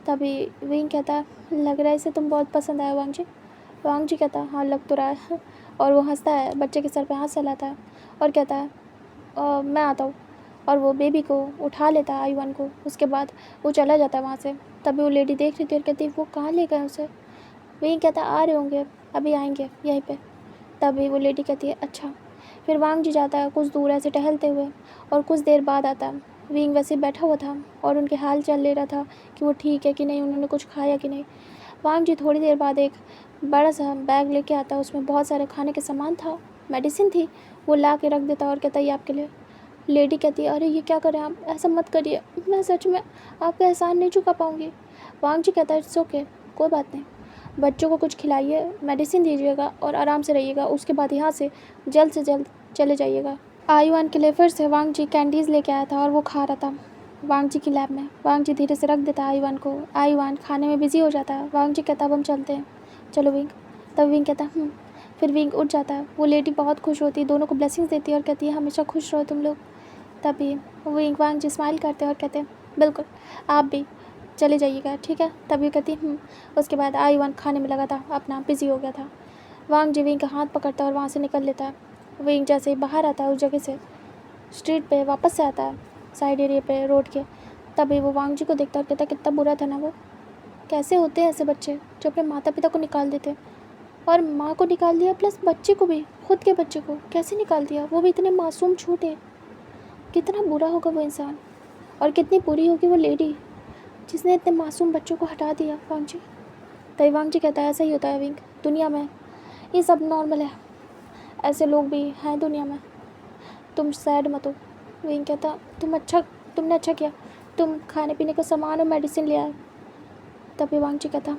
तभी विंग कहता लग रहा है इसे तुम बहुत पसंद आया वांग जी। वांग जी कहता हाँ लग तो रहा है। और वो हंसता है, बच्चे के सर पे हाथ सहलाता है और कहता है मैं आता हूँ। और वो बेबी को उठा लेता है आयुअन को, उसके बाद वो चला जाता है वहाँ से। तभी वो लेडी देख रही थी और कहती वो कहाँ ले गए उसे। वहीं कहता आ रहे होंगे, अभी आएंगे यहीं पे। तभी वो लेडी कहती है अच्छा। फिर वांग जी जाता है कुछ दूर ऐसे टहलते हुए और कुछ देर बाद आता है। विंग वैसे बैठा हुआ था और उनके हाल चाल ले रहा था कि वो ठीक है कि नहीं, उन्होंने कुछ खाया कि नहीं। वांग जी थोड़ी देर बाद एक बड़ा सा बैग लेके आता है, उसमें बहुत सारे खाने के सामान था, मेडिसिन थी। वो ला के रख देता और कहता ये आपके लिए। लेडी कहती है अरे ये क्या करें आप, ऐसा मत करिए, मैं सच में आपका एहसान नहीं चुका पाऊँगी। वांग जी कहता है इट्स ओके, कोई बात नहीं, बच्चों को कुछ खिलाइए, मेडिसिन दीजिएगा और आराम से रहिएगा, उसके बाद यहाँ से जल्द चले जाइएगा। आयुअन के लिए फिर से वांग जी कैंडीज़ लेके आया था और वो खा रहा था। वांग जी की लैब में। वांग जी धीरे से रख देता है आईवान को। आईवान खाने में बिजी हो जाता है। वांग जी कहता है अब हम चलते हैं, चलो विंग। तब विंग कहता है फिर विंग उठ जाता है। वो लेडी बहुत खुश होती है, दोनों को ब्लेसिंग्स देती है और कहती है हमेशा खुश रहो तुम लोग। तभी विंग वांग जी स्माइल करते हैं और कहते हैं बिल्कुल, आप भी चले जाइएगा, ठीक है। तभी कहती उसके बाद आईवान खाने में लगा था, अपना बिजी हो गया था। वांग जी विंग का हाथ पकड़ता है और वहाँ से निकल लेता है। विंग जैसे ही बाहर आता है उस जगह से, स्ट्रीट पे वापस से आता है, साइड एरिया पे रोड के। तभी वो वांग जी को देखता है और कहता है कितना बुरा था ना वो, कैसे होते हैं ऐसे बच्चे जो अपने माता पिता को निकाल देते, और माँ को निकाल दिया प्लस बच्चे को भी, खुद के बच्चे को कैसे निकाल दिया, वो भी इतने मासूम छोटे। कितना बुरा होगा वो इंसान, और कितनी बुरी होगी वो लेडी जिसने इतने मासूम बच्चों को हटा दिया। वांग जी, तभी वांग जी कहता है ऐसा ही होता है विंग, दुनिया में ये सब नॉर्मल है, ऐसे लोग भी हैं दुनिया में, तुम सैड मत हो। विंग कहता तुमने अच्छा किया, तुम खाने पीने का सामान और मेडिसिन ले आए। तभी वांग जी कहता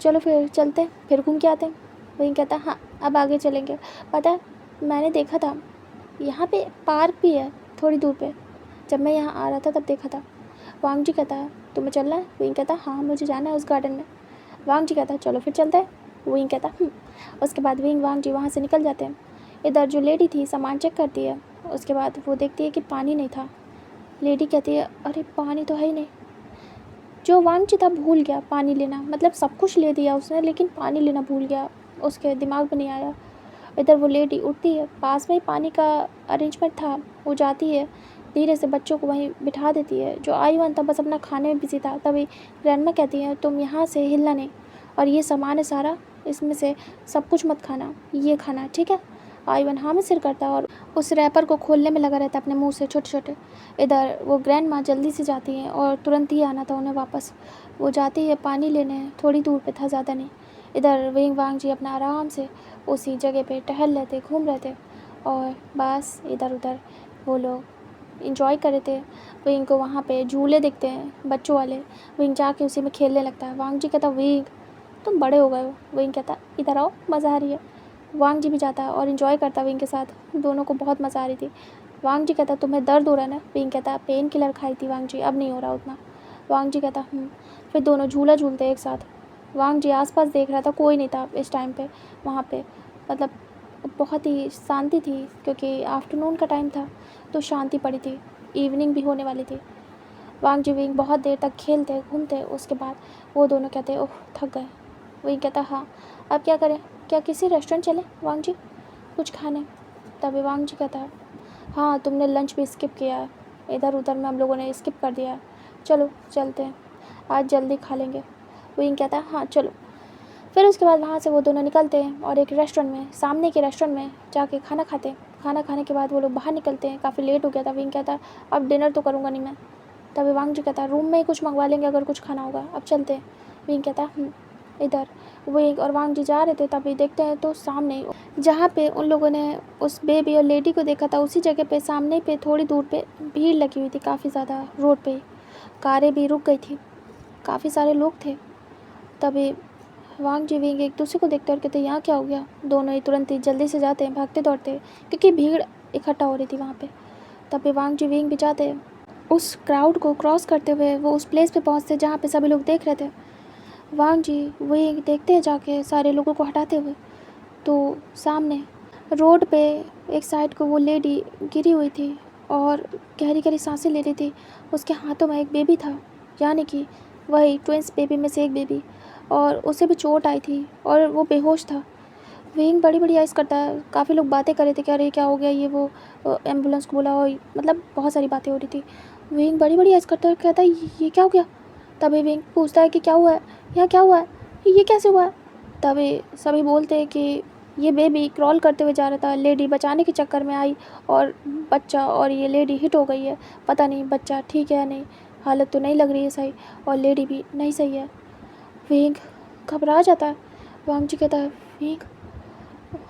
चलो फिर चलते, फिर घूम के आते हैं। विंग कहता हाँ अब आगे चलेंगे। पता है मैंने देखा था यहाँ पे पार्क भी है थोड़ी दूर पे, जब मैं यहाँ आ रहा था तब देखा था। वांग जी कहता है तुम्हें चलना है? विंग कहता हाँ मुझे जाना है उस गार्डन में। वांग जी कहता है चलो फिर चलते हैं। विंग कहता उसके बाद विंग वांग जी वहाँ से निकल जाते हैं। इधर जो लेडी थी सामान चेक करती है, उसके बाद वो देखती है कि पानी नहीं था। लेडी कहती है अरे पानी तो है ही नहीं। जो वांग जी था भूल गया पानी लेना, मतलब सब कुछ ले दिया उसने लेकिन पानी लेना भूल गया, उसके दिमाग में नहीं आया। इधर वो लेडी उठती है, पास में ही पानी का अरेंजमेंट था, वो जाती है धीरे से बच्चों को वहीं बिठा देती है। जो आईवान था बस अपना खाने में बिजी था। तभी ग्रैंडमा कहती है तुम यहाँ से हिलना नहीं, और ये सामान है सारा, इसमें से सब कुछ मत खाना, ये खाना ठीक है। आईवान हाँ में सिर करता है और उस रैपर को खोलने में लगा रहता है अपने मुंह से छोटे छोटे। इधर वो ग्रैंडमा जल्दी से जाती हैं और तुरंत ही आना था उन्हें वापस। वो जाती है पानी लेने, थोड़ी दूर पे था, ज़्यादा नहीं। इधर विंग वांग जी अपना आराम से उसी जगह पे टहल रहे थे, घूम रहे थे, और बस इधर उधर वो लोग इंजॉय कर रहे थे। विंग को वहाँ पे झूले दिखते हैं बच्चों वाले, विंग जाके उसी में खेलने लगता है। वांग जी कहता विंग तुम बड़े हो गए हो। विंग कहता इधर आओ मज़ा आ रही है। वांग जी भी जाता है और इन्जॉय करता विंग के साथ, दोनों को बहुत मज़ा आ रही थी। वांग जी कहता तुम्हें दर्द हो रहा है ना? विंग कहता पेन किलर खाई थी वांग जी, अब नहीं हो रहा उतना। वांग जी कहता फिर दोनों झूला झूलते एक साथ। वांग जी आसपास देख रहा था, कोई नहीं था इस टाइम पे वहाँ पे, मतलब बहुत ही शांति थी क्योंकि आफ्टरनून का टाइम था तो शांति पड़ी थी, इवनिंग भी होने वाली थी। वांग जी विंग बहुत देर तक खेलते घूमते, उसके बाद वो दोनों कहते ओह थक गए। विंग कहता हाँ अब क्या करें, क्या किसी रेस्टोरेंट चलें वांग जी कुछ खाने? तभी वांग जी कहता है हाँ तुमने लंच भी स्किप किया है, इधर उधर में हम लोगों ने स्किप कर दिया है, चलो चलते हैं, आज जल्दी खा लेंगे। विंग कहता है हाँ चलो। फिर उसके बाद वहाँ से वो दोनों निकलते हैं और एक रेस्टोरेंट में, सामने के रेस्टोरेंट में जाके खाना खाते हैं। खाना खाने के बाद वो लोग बाहर निकलते हैं, काफ़ी लेट हो गया था। विंग कहता है अब डिनर तो करूँगा नहीं मैं। तभी वांग जी कहता है रूम में ही कुछ मंगवा लेंगे अगर कुछ खाना होगा, अब चलते हैं। विंग कहता है इधर विंग और वांग जी जा रहे थे, तभी देखते हैं तो सामने जहाँ पे उन लोगों ने उस बेबी और लेडी को देखा था उसी जगह पे सामने पे थोड़ी दूर पे भीड़ लगी हुई थी काफ़ी ज़्यादा, रोड पे कारें भी रुक गई थी, काफ़ी सारे लोग थे। तभी वांग जी विंग एक दूसरे को देखते और कहते यहाँ क्या हो गया। दोनों ही तुरंत ही जल्दी से जाते हैं भागते दौड़ते, क्योंकि भीड़ इकट्ठा हो रही थी वहाँ पे। तभी वांग जी विंग भी जाते हैं, उस क्राउड को क्रॉस करते हुए वो उस प्लेस पे पहुँचते जहाँ पे सभी लोग देख रहे थे। वांग जी विंग देखते हैं जाके सारे लोगों को हटाते हुए, तो सामने रोड पे एक साइड को वो लेडी गिरी हुई थी और गहरी गहरी सांसें ले रही थी। उसके हाथों में एक बेबी था, यानी कि वही ट्विंस बेबी में से एक बेबी, और उसे भी चोट आई थी और वो बेहोश था। विंग बड़ी बड़ी आइज़ करता है, काफ़ी लोग बातें कर रहे थे कि अरे क्या हो गया ये वो, एम्बुलेंस को बुलाओ, मतलब बहुत सारी बातें हो रही थी। विंग बड़ी बड़ी आइज़ करता है और कहता है ये क्या हो गया। तभी विंग पूछता है कि क्या हुआ है, यहाँ क्या हुआ है, ये कैसे हुआ है। तभी सभी बोलते हैं कि ये बेबी क्रॉल करते हुए जा रहा था, लेडी बचाने के चक्कर में आई और बच्चा और ये लेडी हिट हो गई है। पता नहीं बच्चा ठीक है या नहीं, हालत तो नहीं लग रही है सही, और लेडी भी नहीं सही है। विंग घबरा जाता है। वांग जी कहता है विंग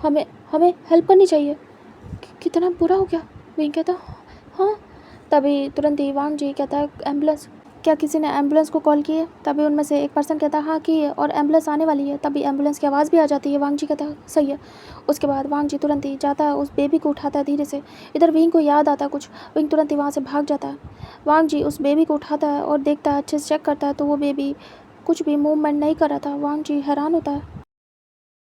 हमें हमें हेल्प करनी चाहिए, कितना बुरा हो गया। विंग कहता हाँ। तभी तुरंत ही वांग जी कहता है एम्बुलेंस क्या किसी ने एम्बुलेंस को कॉल की है? तभी उनमें से एक पर्सन कहता है हाँ की है और एम्बुलेंस आने वाली है। तभी एम्बुलेंस की आवाज़ भी आ जाती है। वांग जी कहता है सही है। उसके बाद वांग जी तुरंत ही जाता है, उस बेबी को उठाता है धीरे से। इधर विंग को याद आता है कुछ, विंग तुरंत ही वहाँ से भाग जाता है। वांग जी उस बेबी को उठाता है और देखता है, अच्छे से चेक करता है तो वो बेबी कुछ भी मूवमेंट नहीं कर रहा था। वांग जी हैरान होता है।